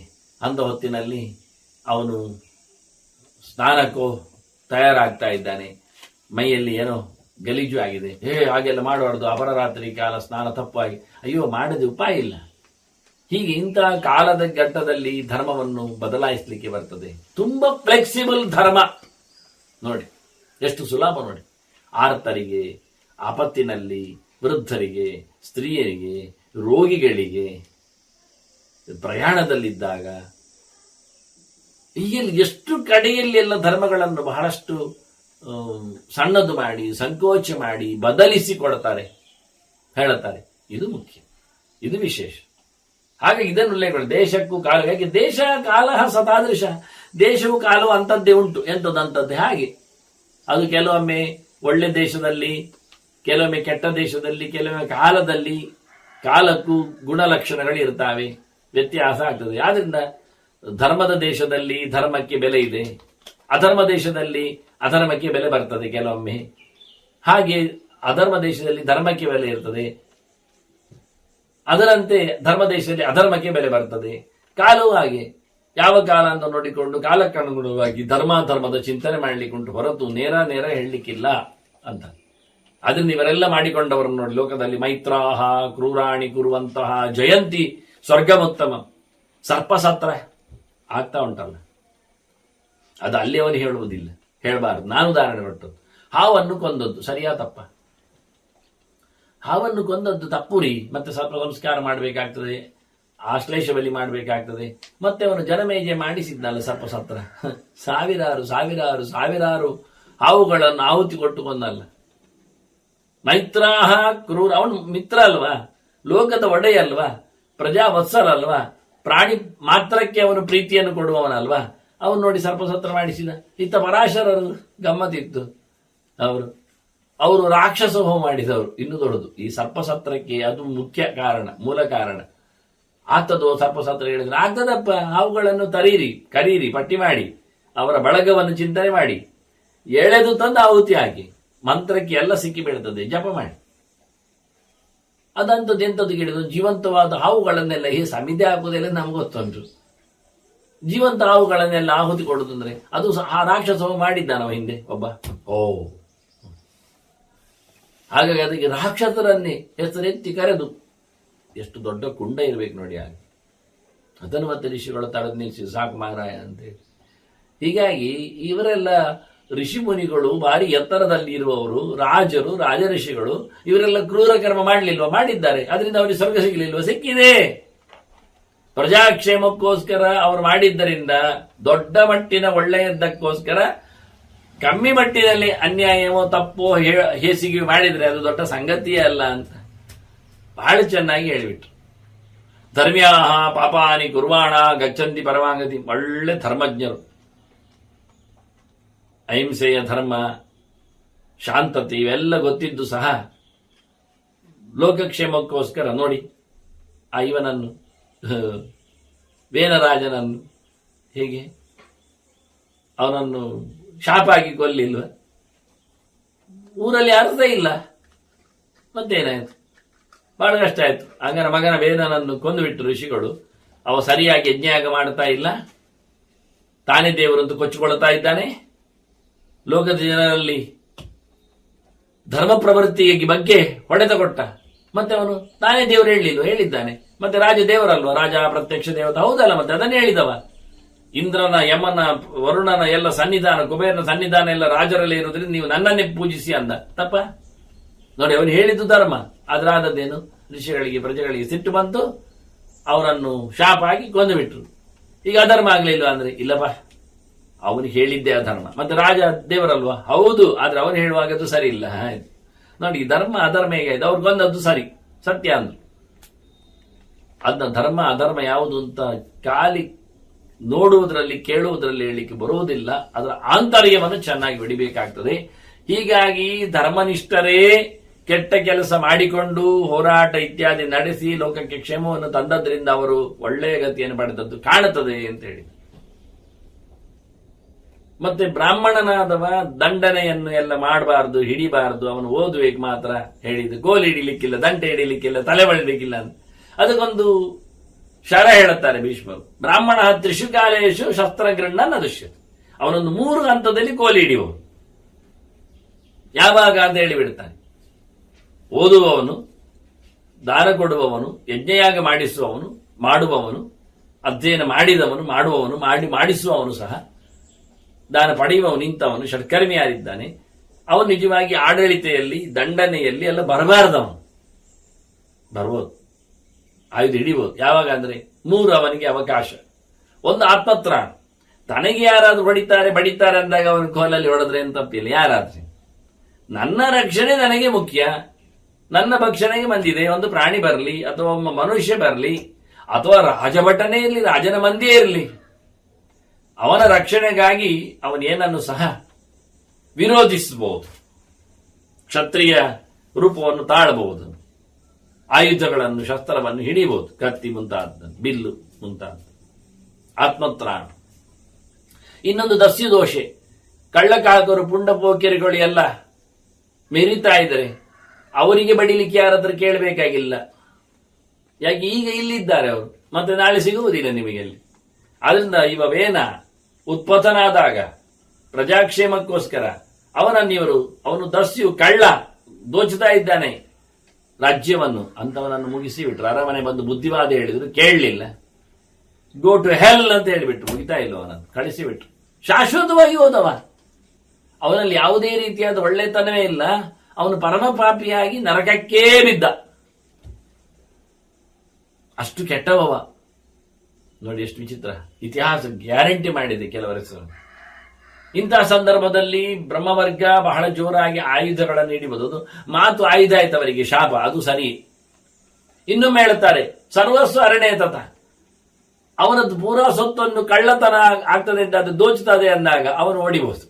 ಅಂದ ಹೊತ್ತಿನಲ್ಲಿ ಅವನು ಸ್ನಾನಕ್ಕೂ ತಯಾರಾಗ್ತಾ ಇದ್ದಾನೆ, ಮೈಯಲ್ಲಿ ಏನೋ ಗಲೀಜು ಆಗಿದೆ, ಹಾಗೆಲ್ಲ ಮಾಡಬಾರ್ದು, ಅಪರರಾತ್ರಿ ಕಾಲ ಸ್ನಾನ ತಪ್ಪಾಗಿ, ಅಯ್ಯೋ ಮಾಡದೆ ಉಪಾಯ ಇಲ್ಲ. ಹೀಗೆ ಇಂತಹ ಕಾಲದ ಘಟ್ಟದಲ್ಲಿ ಧರ್ಮವನ್ನು ಬದಲಾಯಿಸಲಿಕ್ಕೆ ಬರ್ತದೆ. ತುಂಬಾ ಫ್ಲೆಕ್ಸಿಬಲ್ ಧರ್ಮ ನೋಡಿ, ಎಷ್ಟು ಸುಲಭ ನೋಡಿ. ಆರ್ತರಿಗೆ, ಆಪತ್ತಿನಲ್ಲಿ, ವೃದ್ಧರಿಗೆ, ಸ್ತ್ರೀಯರಿಗೆ, ರೋಗಿಗಳಿಗೆ, ಪ್ರಯಾಣದಲ್ಲಿದ್ದಾಗ, ಹೀಗೆ ಎಷ್ಟು ಕಡೆಯಲ್ಲಿ ಎಲ್ಲ ಧರ್ಮಗಳನ್ನು ಬಹಳಷ್ಟು ಸಣ್ಣದು ಮಾಡಿ ಸಂಕೋಚ ಮಾಡಿ ಬದಲಿಸಿ ಕೊಡ್ತಾರೆ ಹೇಳುತ್ತಾರೆ. ಇದು ಮುಖ್ಯ, ಇದು ವಿಶೇಷ. ಹಾಗಾಗಿ ಇದನ್ನು ಉಲ್ಲೇಖ ದೇಶಕ್ಕೂ ಕಾಲ, ಯಾಕೆ ದೇಶ ಕಾಲ ಸತಾದೃಶ, ದೇಶವು ಕಾಲವು ಅಂಥದ್ದೇ ಉಂಟು, ಎಂಥದ್ದಂಥದ್ದೇ ಹಾಗೆ. ಅದು ಕೆಲವೊಮ್ಮೆ ಒಳ್ಳೆ ದೇಶದಲ್ಲಿ, ಕೆಲವೊಮ್ಮೆ ಕೆಟ್ಟ ದೇಶದಲ್ಲಿ, ಕೆಲವೊಮ್ಮೆ ಕಾಲದಲ್ಲಿ ಕಾಲಕ್ಕೂ ಗುಣಲಕ್ಷಣಗಳು ಇರ್ತಾವೆ, ವ್ಯತ್ಯಾಸ ಆಗ್ತದೆ. ಆದ್ರಿಂದ ಧರ್ಮದ ದೇಶದಲ್ಲಿ ಧರ್ಮಕ್ಕೆ ಬೆಲೆ ಇದೆ, ಅಧರ್ಮ ದೇಶದಲ್ಲಿ ಅಧರ್ಮಕ್ಕೆ ಬೆಲೆ ಬರ್ತದೆ ಕೆಲವೊಮ್ಮೆ. ಹಾಗೆ ಅಧರ್ಮ ದೇಶದಲ್ಲಿ ಧರ್ಮಕ್ಕೆ ಬೆಲೆ ಇರ್ತದೆ, ಅದರಂತೆ ಧರ್ಮ ದೇಶದಲ್ಲಿ ಅಧರ್ಮಕ್ಕೆ ಬೆಲೆ ಬರ್ತದೆ. ಕಾಲವೂ ಹಾಗೆ, ಯಾವ ಕಾಲ ಅಂತ ನೋಡಿಕೊಂಡು ಕಾಲಕ್ಕನುಗುಣವಾಗಿ ಧರ್ಮದ ಚಿಂತನೆ ಮಾಡಲಿಕ್ಕುಂಟು ಹೊರತು ನೇರ ಹೇಳಲಿಕ್ಕಿಲ್ಲ ಅಂತ. ಅದನ್ನ ಇವರೆಲ್ಲ ಮಾಡಿಕೊಂಡವರನ್ನು ನೋಡಿ, ಲೋಕದಲ್ಲಿ ಮೈತ್ರಾಹ ಕ್ರೂರಾಣಿ ಕುರುವಂತಹ ಜಯಂತಿ ಸ್ವರ್ಗಮುತ್ತಮ, ಸರ್ಪಸತ್ರ ಆಗ್ತಾ ಉಂಟಲ್ಲ, ಅದು ಅಲ್ಲಿ ಅವನು ಹೇಳುವುದಿಲ್ಲ, ಹೇಳಬಾರದು. ನಾನು ಉದಾಹರಣೆ ಕೊಟ್ಟದ್ದು, ಹಾವನ್ನು ಕೊಂದದ್ದು ಸರಿಯಾ ತಪ್ಪ? ಹಾವನ್ನು ಕೊಂದದ್ದು ತಪ್ಪುರಿ, ಮತ್ತೆ ಸ್ವಲ್ಪ ಸಂಸ್ಕಾರ ಮಾಡಬೇಕಾಗ್ತದೆ, ಆಶ್ಲೇಷ ಬಲಿ ಮಾಡಬೇಕಾಗ್ತದೆ. ಮತ್ತೆ ಅವನು ಜನಮೇಜೆ ಮಾಡಿಸಿದ್ನಲ್ಲ ಸರ್ಪಸತ್ರ, ಸಾವಿರಾರು ಹಾವುಗಳನ್ನು ಆಹುತಿ ಕೊಟ್ಟು ಕೊಂದಲ್ಲ. ಮೈತ್ರಾಹ ಕ್ರೂರ, ಅವನು ಮಿತ್ರ ಅಲ್ವಾ, ಲೋಕದ ಒಡೆಯ ಅಲ್ವಾ, ಪ್ರಜಾವತ್ಸರ ಅಲ್ವಾ, ಪ್ರಾಣಿ ಮಾತ್ರಕ್ಕೆ ಅವನು ಪ್ರೀತಿಯನ್ನು ಕೊಡುವವನಲ್ವಾ. ಅವನು ನೋಡಿ ಸರ್ಪಸತ್ರ ಮಾಡಿಸಿದ. ಇತ್ತ ಪರಾಶರರು ಗಮ್ಮತ್ತಿತ್ತು, ಅವರು ರಾಕ್ಷಸ ಹೋಮ ಮಾಡಿದವರು, ಇನ್ನೂ ದೊಡ್ಡದು ಈ ಸರ್ಪಸತ್ರಕ್ಕೆ. ಅದು ಮುಖ್ಯ ಕಾರಣ, ಮೂಲ ಕಾರಣ. ಆಗ್ತದೋ ಸರ್ಪಸತ್ರ ಹೇಳಿದ್ರೆ? ಆಗ್ತದಪ್ಪ. ಹಾವುಗಳನ್ನು ಕರೀರಿ, ಪಟ್ಟಿ ಮಾಡಿ, ಅವರ ಬಳಗವನ್ನು ಚಿಂತನೆ ಮಾಡಿ, ಎಳೆದು ತಂದು ಆಹುತಿ ಹಾಕಿ, ಮಂತ್ರಕ್ಕೆ ಎಲ್ಲ ಸಿಕ್ಕಿ ಬೀಳ್ತದೆ, ಜಪ ಮಾಡಿ. ಅದಂತದ್ದು ಎಂಥದ್ದು ಕೇಳಿದ್ರು, ಜೀವಂತವಾದ ಹಾವುಗಳನ್ನೆಲ್ಲ ಸಮಿದೆ ಹಾಕುವುದೆಲ್ಲ ನಮ್ಗೆ ಗೊತ್ತುಂಟು. ಜೀವಂತ ಹಾವುಗಳನ್ನೆಲ್ಲ ಆಹುತಿ ಕೊಡುದಂದ್ರೆ ಅದು ಆ ರಾಕ್ಷಸ ಮಾಡಿದ್ದಾನವ ಹಿಂದೆ ಒಬ್ಬ. ಹಾಗಾಗಿ ಅದಕ್ಕೆ ರಾಕ್ಷಸರನ್ನೇ ಹೆಸರೆತ್ತಿ ಕರೆದು, ಎಷ್ಟು ದೊಡ್ಡ ಕುಂಡ ಇರ್ಬೇಕು ನೋಡಿ ಆಗ. ಅದನ್ನು ಮತ್ತೆ ಋಷಿಗಳು ತಡೆದು ನಿಲ್ಲಿಸಿ, ಸಾಕು ಮಾರಾಯ ಅಂತೇಳಿ. ಹೀಗಾಗಿ ಇವರೆಲ್ಲ ಋಷಿ ಮುನಿಗಳು, ಭಾರಿ ಎತ್ತರದಲ್ಲಿ ಇರುವವರು, ರಾಜರು, ರಾಜಋಷಿಗಳು, ಇವರೆಲ್ಲ ಕ್ರೂರ ಕರ್ಮ ಮಾಡಲಿಲ್ವಾ? ಮಾಡಿದ್ದಾರೆ. ಅದರಿಂದ ಅವರಿಗೆ ಸ್ವರ್ಗ ಸಿಗಲಿಲ್ವಾ? ಸಿಕ್ಕಿದೆ. ಪ್ರಜಾಕ್ಷೇಮಕ್ಕೋಸ್ಕರ ಅವರು ಮಾಡಿದ್ದರಿಂದ, ದೊಡ್ಡ ಮಟ್ಟಿನ ಒಳ್ಳೆಯದಕ್ಕೋಸ್ಕರ ಕಮ್ಮಿ ಮಟ್ಟಿನಲ್ಲಿ ಅನ್ಯಾಯವೋ ತಪ್ಪೋ ಹೇಸಿಗೆ ಮಾಡಿದ್ರೆ ಅದು ದೊಡ್ಡ ಸಂಗತಿಯೇ ಅಲ್ಲ ಅಂತ ಬಹಳ ಚೆನ್ನಾಗಿ ಹೇಳಿಬಿಟ್ರು. ಧರ್ಮ್ಯಾಹ ಪಾಪಾನಿ ಕುರ್ವಾಣ ಗಚ್ಚಂತಿ ಪರಮಾಗತಿ. ಒಳ್ಳೆ ಧರ್ಮಜ್ಞರು. ಅಹಿಂಸೆಯ ಧರ್ಮ, ಶಾಂತತೆ ಇವೆಲ್ಲ ಗೊತ್ತಿದ್ದು ಸಹ ಲೋಕಕ್ಷೇಮಕ್ಕೋಸ್ಕರ ನೋಡಿ ಆ ಇವನನ್ನು, ವೇನರಾಜನನ್ನು ಹೇಗೆ ಅವನನ್ನು ಶಾಪ ಹಾಕಿ ಕೊಲ್ಲಿಲ್ವ? ಊರಲ್ಲಿ ಅರ್ಥ ಇಲ್ಲ, ಮತ್ತೇನಾಯ್ತು? ಬಹಳ ಕಷ್ಟ ಆಯ್ತು. ಹಂಗನ ಮಗನ ವೇದನನ್ನು ಕೊಂದು ಬಿಟ್ಟು ಋಷಿಗಳು. ಅವ ಸರಿಯಾಗಿ ಯಜ್ಞಯಾಗ ಮಾಡ್ತಾ ಇಲ್ಲ, ತಾನೇ ದೇವರಂತೂ ಕೊಚ್ಚಿಕೊಳ್ತಾ ಇದ್ದಾನೆ. ಲೋಕದ ಜನರಲ್ಲಿ ಧರ್ಮ ಪ್ರವೃತ್ತಿಗೆ ಬಗ್ಗೆ ಹೊಡೆತ ಕೊಟ್ಟ. ಮತ್ತೆ ಅವನು ತಾನೇ ದೇವರು ಹೇಳಿದ್ದಾನೆ. ಮತ್ತೆ ರಾಜ ದೇವರಲ್ವ, ರಾಜ ಪ್ರತ್ಯಕ್ಷ ದೇವತೆ ಹೌದಲ್ಲ, ಮತ್ತೆ ಅದನ್ನೇ ಹೇಳಿದವ. ಇಂದ್ರನ, ಯಮನ, ವರುಣನ ಎಲ್ಲ ಸನ್ನಿಧಾನ, ಕುಬೇರನ ಸನ್ನಿಧಾನ ಎಲ್ಲ ರಾಜರಲ್ಲಿ ಇರೋದ್ರಿಂದ ನೀವು ನನ್ನನ್ನೇ ಪೂಜಿಸಿ ಅಂದ. ತಪ್ಪ ನೋಡಿ, ಅವನು ಹೇಳಿದ್ದು ಧರ್ಮ. ಆದದ್ದೇನು? ಋಷಿಗಳಿಗೆ, ಪ್ರಜೆಗಳಿಗೆ ಸಿಟ್ಟು ಬಂತು, ಅವರನ್ನು ಶಾಪ ಹಾಕಿ ಕೊಂದು ಬಿಟ್ರು. ಈಗ ಅಧರ್ಮ ಆಗ್ಲಿಲ್ವಾ ಅಂದ್ರೆ, ಇಲ್ಲಪ್ಪ ಅವನು ಹೇಳಿದ್ದೇ ಅಧರ್ಮ. ಮತ್ತೆ ರಾಜ ದೇವರಲ್ವಾ? ಹೌದು, ಆದ್ರೆ ಅವನು ಹೇಳುವಾಗದ್ದು ಸರಿ ಇಲ್ಲ. ನೋಡಿ, ಧರ್ಮ ಅಧರ್ಮ ಹೇಗಾಯ್ತು? ಅವ್ರು ಕೊಂದದ್ದು ಸರಿ, ಸತ್ಯ ಅಂದ್ರು. ಅದನ್ನ ಧರ್ಮ ಅಧರ್ಮ ಯಾವುದು ಅಂತ ಖಾಲಿ ನೋಡುವುದರಲ್ಲಿ, ಕೇಳುವುದರಲ್ಲಿ ಹೇಳಲಿಕ್ಕೆ ಬರುವುದಿಲ್ಲ. ಅದರ ಆಂತರ್ಯವನ್ನು ಚೆನ್ನಾಗಿ ಬಿಡಬೇಕಾಗ್ತದೆ. ಹೀಗಾಗಿ ಧರ್ಮನಿಷ್ಠರೇ ಕೆಟ್ಟ ಕೆಲಸ ಮಾಡಿಕೊಂಡು ಹೋರಾಟ ಇತ್ಯಾದಿ ನಡೆಸಿ ಲೋಕಕ್ಕೆ ಕ್ಷೇಮವನ್ನು ತಂದದ್ರಿಂದ ಅವರು ಒಳ್ಳೆಯ ಗತಿಯನ್ನು ಪಡೆದದ್ದು ಕಾಣುತ್ತದೆ ಅಂತ ಹೇಳಿ. ಮತ್ತೆ ಬ್ರಾಹ್ಮಣನಾದವ ದಂಡನೆಯನ್ನು ಎಲ್ಲ ಮಾಡಬಾರ್ದು, ಹಿಡಿಬಾರ್ದು, ಅವನು ಓದುವಿಗೆ ಮಾತ್ರ ಹೇಳಿದ್ದು. ಗೋಲಿ ಹಿಡಿಲಿಕ್ಕಿಲ್ಲ, ದಂಟೆ ಹಿಡಿಲಿಕ್ಕಿಲ್ಲ, ತಲೆ ಬಳಿಲಿಕ್ಕಿಲ್ಲ ಅಂತ ಅದಕ್ಕೊಂದು ಶರ ಹೇಳುತ್ತಾರೆ ಭೀಷ್ಮರು. ಬ್ರಾಹ್ಮಣ ತ್ರಿಶುಕಾಲೇಶು ಶಸ್ತ್ರಗೃಹಣ ನದುಷ್ಯತೆ. ಅವನೊಂದು 3 ಹಂತದಲ್ಲಿ ಕೋಲಿ ಹಿಡಿಯುವನು. ಯಾವಾಗ ಅಂತ ಹೇಳಿಬಿಡ್ತಾನೆ. ಓದುವವನು, ದಾನ ಕೊಡುವವನು, ಯಜ್ಞಯಾಗ ಮಾಡಿಸುವವನು, ಮಾಡುವವನು, ಅಧ್ಯಯನ ಮಾಡಿದವನು, ಮಾಡುವವನು, ಮಾಡಿಸುವವನು ಸಹ, ದಾನ ಪಡೆಯುವವನು, ಇಂಥವನು ಷಟ್ಕರ್ಮಿ ಯಾರಿದ್ದಾನೆ ಅವನು ನಿಜವಾಗಿ ಆಡಳಿತೆಯಲ್ಲಿ, ದಂಡನೆಯಲ್ಲಿ ಎಲ್ಲ ಬರಬಾರದವನು. ಬರ್ಬೋದು, ಆಯುಧ ಹಿಡಿಬಹುದು. ಯಾವಾಗ ಅಂದ್ರೆ 3 ಅವನಿಗೆ ಅವಕಾಶ. ಒಂದು ಆತ್ಮತ್ರಾಣ, ತನಗೆ ಯಾರಾದ್ರೂ ಬಡಿತಾರೆ ಅಂದಾಗ ಅವನ ಕೋಲಲ್ಲಿ ಹೊಡೆದ್ರೆ ಅಂತ ತಪ್ಪಿಲ್ಲ. ಯಾರಾದ್ರೂ ನನ್ನ ರಕ್ಷಣೆ ನನಗೆ ಮುಖ್ಯ. ನನ್ನ ಭಕ್ಷಣೆಗೆ ಬಂದಿದೆ ಒಂದು ಪ್ರಾಣಿ ಬರಲಿ ಅಥವಾ ಒಬ್ಬ ಮನುಷ್ಯ ಬರಲಿ ಅಥವಾ ರಾಜಭಟನೆ ಇರಲಿ, ರಾಜನ ಮಂದಿಯೇ ಇರಲಿ, ಅವನ ರಕ್ಷಣೆಗಾಗಿ ಅವನೇನನ್ನು ಸಹ ವಿರೋಧಿಸಬಹುದು. ಕ್ಷತ್ರಿಯ ರೂಪವನ್ನು ತಾಳಬಹುದು, ಆಯುಧಗಳನ್ನು ಶಸ್ತ್ರವನ್ನು ಹಿಡಿಯಬಹುದು, ಕತ್ತಿ ಮುಂತಾದ, ಬಿಲ್ಲು ಮುಂತಾದ, ಆತ್ಮತ್ರಾಣ. ಇನ್ನೊಂದು ದಸ್ಯುದೋಷೆ, ಕಳ್ಳಕಾಕರು ಪುಂಡಪೋಕಿರಿಗಳು ಎಲ್ಲ ಮೆರಿತಾ ಇದ್ದಾರೆ, ಅವರಿಗೆ ಬಡಿಲಿಕ್ಕೆ ಯಾರಾದ್ರೂ ಕೇಳಬೇಕಾಗಿಲ್ಲ. ಯಾಕೆ ಈಗ ಇಲ್ಲಿದ್ದಾರೆ ಅವರು, ಮತ್ತೆ ನಾಳೆ ಸಿಗುವುದಿಲ್ಲ ನಿಮಗೆ ಅಲ್ಲಿ. ಆದ್ರಿಂದ ಇವವೇನ ಉತ್ಪತನಾದಾಗ ಪ್ರಜಾಕ್ಷೇಮಕ್ಕೋಸ್ಕರ ಅವನು ದಸ್ಯು ಕಳ್ಳ ದೋಚುತ್ತಾ ಇದ್ದಾನೆ ರಾಜ್ಯವನ್ನು ಅಂತವನನ್ನು ಮುಗಿಸಿ ಬಿಟ್ರು. ಅರಮನೆ ಬಂದು ಬುದ್ಧಿವಾದ ಹೇಳಿದ್ರು, ಕೇಳಲಿಲ್ಲ. ಗೋ ಟು ಹೆಲ್ ಅಂತ ಹೇಳಿಬಿಟ್ರು, ಮುಗಿತಾ ಇಲ್ಲ, ಅವನನ್ನು ಕಳಿಸಿಬಿಟ್ರು. ಶಾಶ್ವತವಾಗಿ ಹೋದವ, ಅವನಲ್ಲಿ ಯಾವುದೇ ರೀತಿಯಾದ ಒಳ್ಳೆತನವೇ ಇಲ್ಲ. ಅವನು ಪರಮಪಾಪಿಯಾಗಿ ನರಕಕ್ಕೇ ಬಿದ್ದ, ಅಷ್ಟು ಕೆಟ್ಟವವ. ನೋಡಿ ಎಷ್ಟು ವಿಚಿತ್ರ. ಇತಿಹಾಸ ಗ್ಯಾರಂಟಿ ಮಾಡಿದೆ ಕೆಲವರ ಹೆಸರು. ಇಂತಹ ಸಂದರ್ಭದಲ್ಲಿ ಬ್ರಹ್ಮವರ್ಗ ಬಹಳ ಜೋರಾಗಿ ಆಯುಧಗಳನ್ನು ಹಿಡಿಬಹುದು. ಮಾತು ಆಯುಧ ಆಯ್ತು ಅವರಿಗೆ, ಶಾಪ, ಅದು ಸರಿ. ಇನ್ನೊಮ್ಮೆ ಹೇಳುತ್ತಾರೆ, ಸರ್ವಸ್ವ ಅರಣೆ ತತ, ಅವನದ್ದು ಪೂರಾ ಸೊತ್ತನ್ನು ಕಳ್ಳತನ ಆಗ್ತದೆ ಅಂತ ಅದು ದೋಚುತ್ತದೆ ಅಂದಾಗ ಅವನು ಓಡಿಬಹುದು.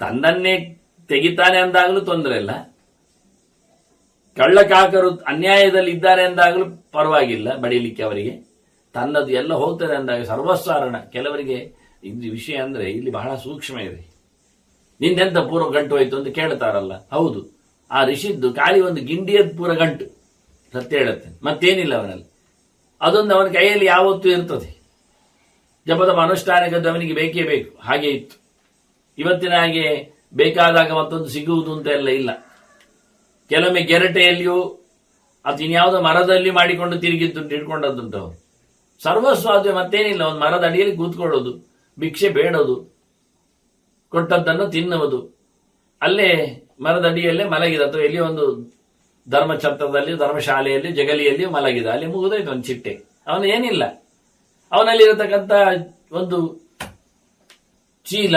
ತನ್ನನ್ನೇ ತೆಗಿತಾನೆ ಅಂದಾಗಲೂ ತೊಂದರೆ ಇಲ್ಲ, ಕಳ್ಳಕಾಕರು ಅನ್ಯಾಯದಲ್ಲಿ ಇದ್ದಾರೆ ಅಂದಾಗಲೂ ಪರವಾಗಿಲ್ಲ ಬಡೀಲಿಕ್ಕೆ ಅವರಿಗೆ. ತನ್ನದು ಎಲ್ಲ ಹೋಗ್ತದೆ ಅಂದಾಗ ಸರ್ವಸ್ವಾರಣ. ಕೆಲವರಿಗೆ ಇದು ವಿಷಯ ಅಂದ್ರೆ ಇಲ್ಲಿ ಬಹಳ ಸೂಕ್ಷ್ಮ ಇದೆ. ನಿಂದೆಂತ ಪೂರ್ವ ಗಂಟು ಹೋಯ್ತು ಅಂತ ಕೇಳ್ತಾರಲ್ಲ, ಹೌದು, ಆ ಋಷಿದ್ದು ಖಾಲಿ ಒಂದು ಗಿಂಡಿಯದ್ ಪೂರ ಗಂಟು, ಸತ್ಯ ಹೇಳುತ್ತೆ, ಮತ್ತೇನಿಲ್ಲ ಅವನಲ್ಲಿ. ಅದೊಂದು ಅವನ ಕೈಯಲ್ಲಿ ಯಾವತ್ತೂ ಇರ್ತದೆ. ಜಪದ ಅನುಷ್ಠಾನಕ್ಕೆ ಅವನಿಗೆ ಬೇಕೇ ಬೇಕು. ಹಾಗೆ ಇತ್ತು. ಇವತ್ತಿನ ಹಾಗೆ ಬೇಕಾದಾಗ ಮತ್ತೊಂದು ಸಿಗುವುದು ಅಂತ ಎಲ್ಲ ಇಲ್ಲ. ಕೆಲವೊಮ್ಮೆ ಗೆರಟೆಯಲ್ಲಿಯೂ ಅದು ಇನ್ಯಾವುದೋ ಮರದಲ್ಲಿ ಮಾಡಿಕೊಂಡು ತಿರುಗಿದ್ದುಂಟು, ಇಟ್ಕೊಂಡದ್ದುಂಟು. ಅವರು ಸರ್ವಸ್ವಾದ್ಯ ಮತ್ತೇನಿಲ್ಲ. ಒಂದು ಮರದ ಅಡಿಯಲ್ಲಿ ಕೂತ್ಕೊಳ್ಳೋದು, ಭಿಕ್ಷೆ ಬೇಡೋದು, ಕೊಟ್ಟದ್ದನ್ನು ತಿನ್ನುವುದು, ಅಲ್ಲೇ ಮರದ ಅಡಿಯಲ್ಲೇ ಮಲಗಿದ, ಅಥವಾ ಎಲ್ಲಿ ಒಂದು ಧರ್ಮಛತ್ರದಲ್ಲಿ, ಧರ್ಮಶಾಲೆಯಲ್ಲಿ, ಜಗಲಿಯಲ್ಲಿ ಮಲಗಿದ, ಅಲ್ಲಿ ಮುಗಿದೋಯ್ತು ಒಂದು ಚಿಟ್ಟೆ. ಅವನು ಏನಿಲ್ಲ, ಅವನಲ್ಲಿರತಕ್ಕಂಥ ಒಂದು ಚೀಲ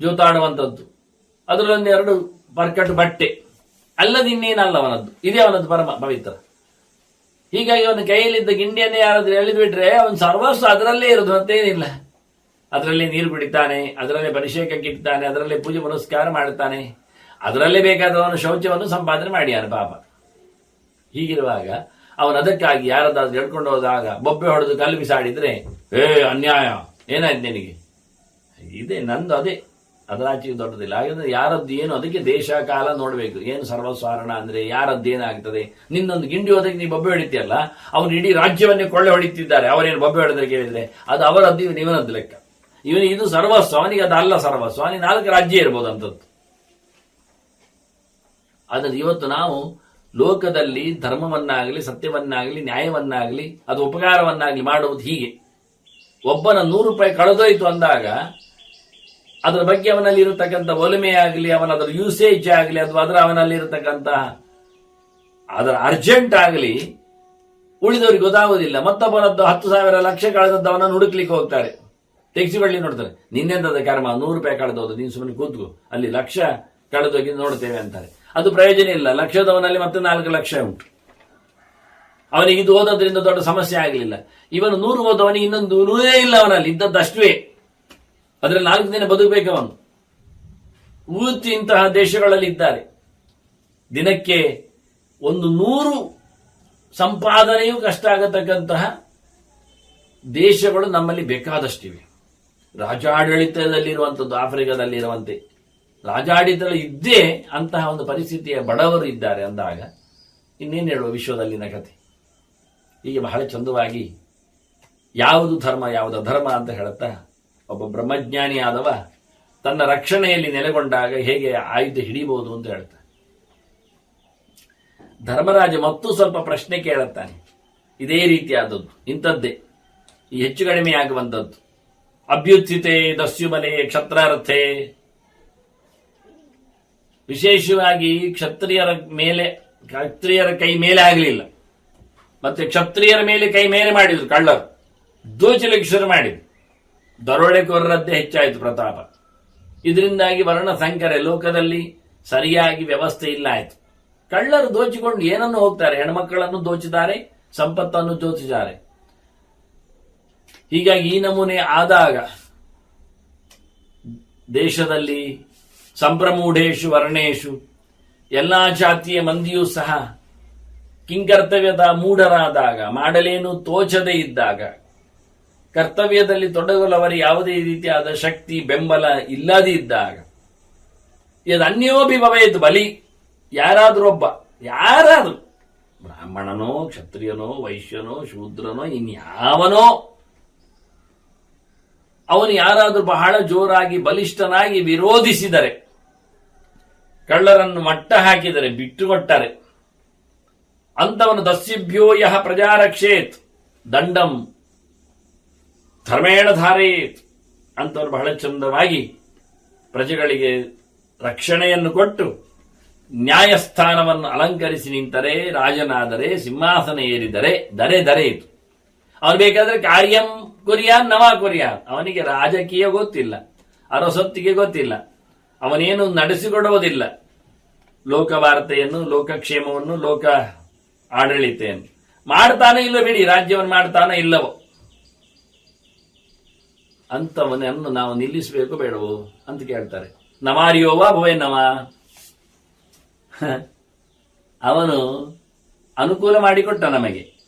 ಜೋತಾಡುವಂಥದ್ದು, ಅದರಲ್ಲೊಂದು 2 ಪರ್ಕಟ್ಟು ಬಟ್ಟೆ, ಅಲ್ಲದ ಇನ್ನೇನಲ್ಲ ಅವನದ್ದು. ಇದೇ ಅವನದ್ದು ಪರಮ ಪವಿತ್ರ. ಹೀಗಾಗಿ ಅವನ ಕೈಯಲ್ಲಿದ್ದ ಗಿಂಡಿಯನ್ನೇ ಯಾರಾದ್ರೂ ಎಳೆದು ಬಿಟ್ರೆ ಅವನ ಸರ್ವಸ್ವ ಅದರಲ್ಲೇ ಇರೋದು, ಮತ್ತೇನಿಲ್ಲ. ಅದರಲ್ಲೇ ನೀರು ಕುಡಿತಾನೆ, ಅದರಲ್ಲೇ ಅಭಿಷೇಕಕ್ಕೆ ಇಡ್ತಾನೆ, ಅದರಲ್ಲೇ ಪೂಜೆ ಪುನಸ್ಕಾರ ಮಾಡುತ್ತಾನೆ, ಅದರಲ್ಲೇ ಬೇಕಾದವನು ಶೌಚವನ್ನು ಸಂಪಾದನೆ ಮಾಡಿಯಾನೆ ಪಾಪ. ಹೀಗಿರುವಾಗ ಅವನು ಅದಕ್ಕಾಗಿ ಯಾರದಾದ್ರೂ ಹೇಳ್ಕೊಂಡು ಹೋದಾಗ ಬೊಬ್ಬೆ ಹೊಡೆದು ಕಲ್ಲು ಬಿಸಾಡಿದ್ರೆ, ಅನ್ಯಾಯ, ಏನಾಯ್ತು ನಿನಗೆ, ಇದೆ ನಂದು, ಅದೇ, ಅದರಾಚೆಗೆ ದೊಡ್ಡದಿಲ್ಲ. ಹಾಗಾದ್ರೆ ಯಾರದ್ದು ಏನು, ಅದಕ್ಕೆ ದೇಶ ಕಾಲ ನೋಡ್ಬೇಕು. ಏನು ಸರ್ವಸ್ವಾರಣ ಅಂದ್ರೆ ಯಾರದ್ದು ಏನಾಗ್ತದೆ. ನಿನ್ನೊಂದು ಗಿಂಡಿ ಹೋದಕ್ಕೆ ನೀವು ಬೊಬ್ಬೆ ಹೊಡಿತೀಯಲ್ಲ, ಅವನು ಇಡೀ ರಾಜ್ಯವನ್ನೇ ಕೊಳ್ಳೆ ಹೊಡಿತಿದ್ದಾರೆ, ಅವರೇನು ಬೊಬ್ಬೆ ಹೊಡೆದ್ರೆ ಕೇಳಿದ್ರೆ ಅದು ಅವರದ್ದು, ಇವನದ್ದು ಲೆಕ್ಕ. ಇವನಿಗೆ ಇದು ಸರ್ವಸ್ವ, ಅವನಿಗೆ ಅದು ಅಲ್ಲ ಸರ್ವಸ್ವ. ಅವನಿಗೆ 4 ರಾಜ್ಯ ಇರ್ಬೋದು ಅಂತದ್ದು. ಆದರೆ ಇವತ್ತು ನಾವು ಲೋಕದಲ್ಲಿ ಧರ್ಮವನ್ನಾಗಲಿ, ಸತ್ಯವನ್ನಾಗಲಿ, ನ್ಯಾಯವನ್ನಾಗಲಿ, ಅದು ಉಪಕಾರವನ್ನಾಗಲಿ ಮಾಡುವುದು ಹೀಗೆ. ಒಬ್ಬನ 100 ರೂಪಾಯಿ ಕಳೆದೋಯ್ತು ಅಂದಾಗ ಅದರ ಬಗ್ಗೆ ಅವನಲ್ಲಿ ಇರತಕ್ಕಂಥ ಒಲಿಮೆ ಆಗಲಿ, ಅವನದರ ಯೂಸೇಜ್ ಆಗಲಿ, ಅಥವಾ ಅವನಲ್ಲಿ ಇರತಕ್ಕಂತಹ ಅದರ ಅರ್ಜೆಂಟ್ ಆಗಲಿ ಉಳಿದವರಿಗೆ ಗೊತ್ತಾಗುವುದಿಲ್ಲ. ಮತ್ತೊಬ್ಬನದ್ದು 10,000 ಲಕ್ಷ ಕಳೆದದ್ದು ಅವನನ್ನು ಹುಡುಕ್ಲಿಕ್ಕೆ ಹೋಗ್ತಾರೆ, ಟ್ಯಾಕ್ಸಿ ಬಳ್ಳಿ ನೋಡ್ತಾರೆ. ನಿನ್ನೆಂತದ ಕರ್ಮ, 100 ರೂಪಾಯಿ ಕಳೆದೋದು, ನೀನು ಸುಮ್ಮನೆ ಕೂತ್ಕೋ, ಅಲ್ಲಿ ಲಕ್ಷ ಕಳೆದೋಗಿ ನೋಡ್ತೇವೆ ಅಂತಾರೆ. ಅದು ಪ್ರಯೋಜನ ಇಲ್ಲ. ಲಕ್ಷದವನಲ್ಲಿ ಮತ್ತೆ 4 ಲಕ್ಷ ಉಂಟು. ಅವನಿಗೆ ಇದು ಓದೋದ್ರಿಂದ ದೊಡ್ಡ ಸಮಸ್ಯೆ ಆಗಲಿಲ್ಲ. ಇವನು 100 ಓದವನಿಗೆ ಇನ್ನೊಂದು 100 ಇಲ್ಲ, ಅವನಲ್ಲಿ ಇದ್ದದ್ದು ಅಷ್ಟೇ. ಅದರಲ್ಲಿ 4 ದಿನ ಬದುಕಬೇಕವನು. ಊತಿ ಇಂತಹ ದೇಶಗಳಲ್ಲಿ ಇದ್ದಾರೆ. ದಿನಕ್ಕೆ 100 ಸಂಪಾದನೆಯೂ ಕಷ್ಟ ಆಗತಕ್ಕಂತಹ ದೇಶಗಳು ನಮ್ಮಲ್ಲಿ ಬೇಕಾದಷ್ಟಿವೆ. ರಾಜಾಡಳಿತದಲ್ಲಿರುವಂಥದ್ದು ಆಫ್ರಿಕಾದಲ್ಲಿರುವಂತೆ ರಾಜಾಡಳಿತ ಇದ್ದೇ ಅಂತಹ ಒಂದು ಪರಿಸ್ಥಿತಿಯ ಬಡವರು ಇದ್ದಾರೆ ಅಂದಾಗ ಇನ್ನೇನು ಹೇಳುವ ವಿಶ್ವದಲ್ಲಿನ ಕತೆ. ಹೀಗೆ ಬಹಳ ಚಂದವಾಗಿ ಯಾವುದು ಧರ್ಮ ಯಾವುದು ಅಧರ್ಮ ಅಂತ ಹೇಳುತ್ತಾ ಒಬ್ಬ ಬ್ರಹ್ಮಜ್ಞಾನಿ ಆದವ ತನ್ನ ರಕ್ಷಣೆಯಲ್ಲಿ ನೆಲೆಗೊಂಡಾಗ ಹೇಗೆ ಆಯುಧ ಹಿಡಿಬಹುದು ಅಂತ ಹೇಳ್ತಾನೆ. ಧರ್ಮರಾಜ ಮತ್ತೂ ಸ್ವಲ್ಪ ಪ್ರಶ್ನೆ ಕೇಳುತ್ತಾನೆ. ಇದೇ ರೀತಿಯಾದದ್ದು, ಇಂಥದ್ದೇ ಈ ಹೆಚ್ಚು ಕಡಿಮೆ ಆಗುವಂಥದ್ದು. ಅಭ್ಯುತ್ಥಿತೆ ದಸ್ಯುಮನೆ ಕ್ಷತ್ರಾರ್ಥೆ. ವಿಶೇಷವಾಗಿ ಕ್ಷತ್ರಿಯರ ಕೈ ಮೇಲೆ ಆಗಲಿಲ್ಲ, ಮತ್ತೆ ಕ್ಷತ್ರಿಯರ ಮೇಲೆ ಕೈ ಮೇಲೆ ಮಾಡಿದ್ರು ಕಳ್ಳರು. ದೋಚಲಿಕ್ಕೆ ಶುರು ಮಾಡಿದ್ರು. ದರೋಡೆಕೋರರದ್ದೇ ಹೆಚ್ಚಾಯಿತು ಪ್ರತಾಪ. ಇದರಿಂದಾಗಿ ವರ್ಣ ಸಂಕರೆ ಲೋಕದಲ್ಲಿ ಸರಿಯಾಗಿ ವ್ಯವಸ್ಥೆ ಇಲ್ಲ ಆಯ್ತು. ಕಳ್ಳರು ದೋಚಿಕೊಂಡು ಏನನ್ನು ಹೋಗ್ತಾರೆ, ಹೆಣ್ಮಕ್ಕಳನ್ನು ದೋಚಿದ್ದಾರೆ, ಸಂಪತ್ತನ್ನು ದೋಚಿದ್ದಾರೆ. ಹೀಗಾಗಿ ಈ ನಮೂನೆ ಆದಾಗ ದೇಶದಲ್ಲಿ ಸಂಪ್ರಮೂಢೇಶು ವರ್ಣೇಶು ಎಲ್ಲಾ ಜಾತಿಯ ಮಂದಿಯೂ ಸಹ ಕಿಂಕರ್ತವ್ಯದ ಮೂಢರಾದಾಗ, ಮಾಡಲೇನು ತೋಚದೇ ಇದ್ದಾಗ, ಕರ್ತವ್ಯದಲ್ಲಿ ತೊಡಗಲವರ ಯಾವುದೇ ರೀತಿಯಾದ ಶಕ್ತಿ ಬೆಂಬಲ ಇಲ್ಲದೇ ಇದ್ದಾಗ, ಇದು ಅನ್ಯೋಭಿಭವೇತ್ ಬಲಿ, ಯಾರಾದ್ರೂ ಬ್ರಾಹ್ಮಣನೋ ಕ್ಷತ್ರಿಯನೋ ವೈಶ್ಯನೋ ಶೂದ್ರನೋ ಇನ್ಯಾವನೋ ಅವನು ಯಾರಾದ್ರೂ ಬಹಳ ಜೋರಾಗಿ ಬಲಿಷ್ಠನಾಗಿ ವಿರೋಧಿಸಿದರೆ, ಕಳ್ಳರನ್ನು ಮಟ್ಟ ಹಾಕಿದರೆ, ಬಿಟ್ಟುಕೊಟ್ಟರೆ, ಅಂತವನು ದಸ್ಯಭ್ಯೋ ಯಹ ಪ್ರಜಾರಕ್ಷೇತ್ ದಂಡಂ ಧರ್ಮೇಣ ಧಾರೇತ್ ಅಂತವರು ಬಹಳ ಚಂದವಾಗಿ ಪ್ರಜೆಗಳಿಗೆ ರಕ್ಷಣೆಯನ್ನು ಕೊಟ್ಟು ನ್ಯಾಯಸ್ಥಾನವನ್ನು ಅಲಂಕರಿಸಿ ನಿಂತರೆ, ರಾಜನಾದರೆ, ಸಿಂಹಾಸನ ಏರಿದರೆ ದರೆಯಿತು. ಅವನು ಬೇಕಾದ್ರೆ ಕಾರ್ಯಂ ಕೊರಿಯಾನ್ ನವ ಕೊರಿಯಾನ್, ಅವನಿಗೆ ರಾಜಕೀಯ ಗೊತ್ತಿಲ್ಲ, ಅರಸೊತ್ತಿಗೆ ಗೊತ್ತಿಲ್ಲ, ಅವನೇನು ನಡೆಸಿಕೊಡುವುದಿಲ್ಲ. ಲೋಕವಾರ್ತೆಯನ್ನು, ಲೋಕಕ್ಷೇಮವನ್ನು, ಲೋಕ ಆಡಳಿತೆಯನ್ನು ಮಾಡ್ತಾನೆ ಇಲ್ಲೋ ಬಿಡಿ, ರಾಜ್ಯವನ್ನು ಮಾಡ್ತಾನೆ ಇಲ್ಲವೋ ಅಂತವನನ್ನು ನಾವು ನಿಲ್ಲಿಸಬೇಕು ಬೇಡವೋ ಅಂತ ಕೇಳ್ತಾರೆ. ನಮಾರ್ಯೋವಾ ಭವೇ ನಮ, ಅವನು ಅನುಕೂಲ ಮಾಡಿಕೊಟ್ಟ ನಮಗೆ.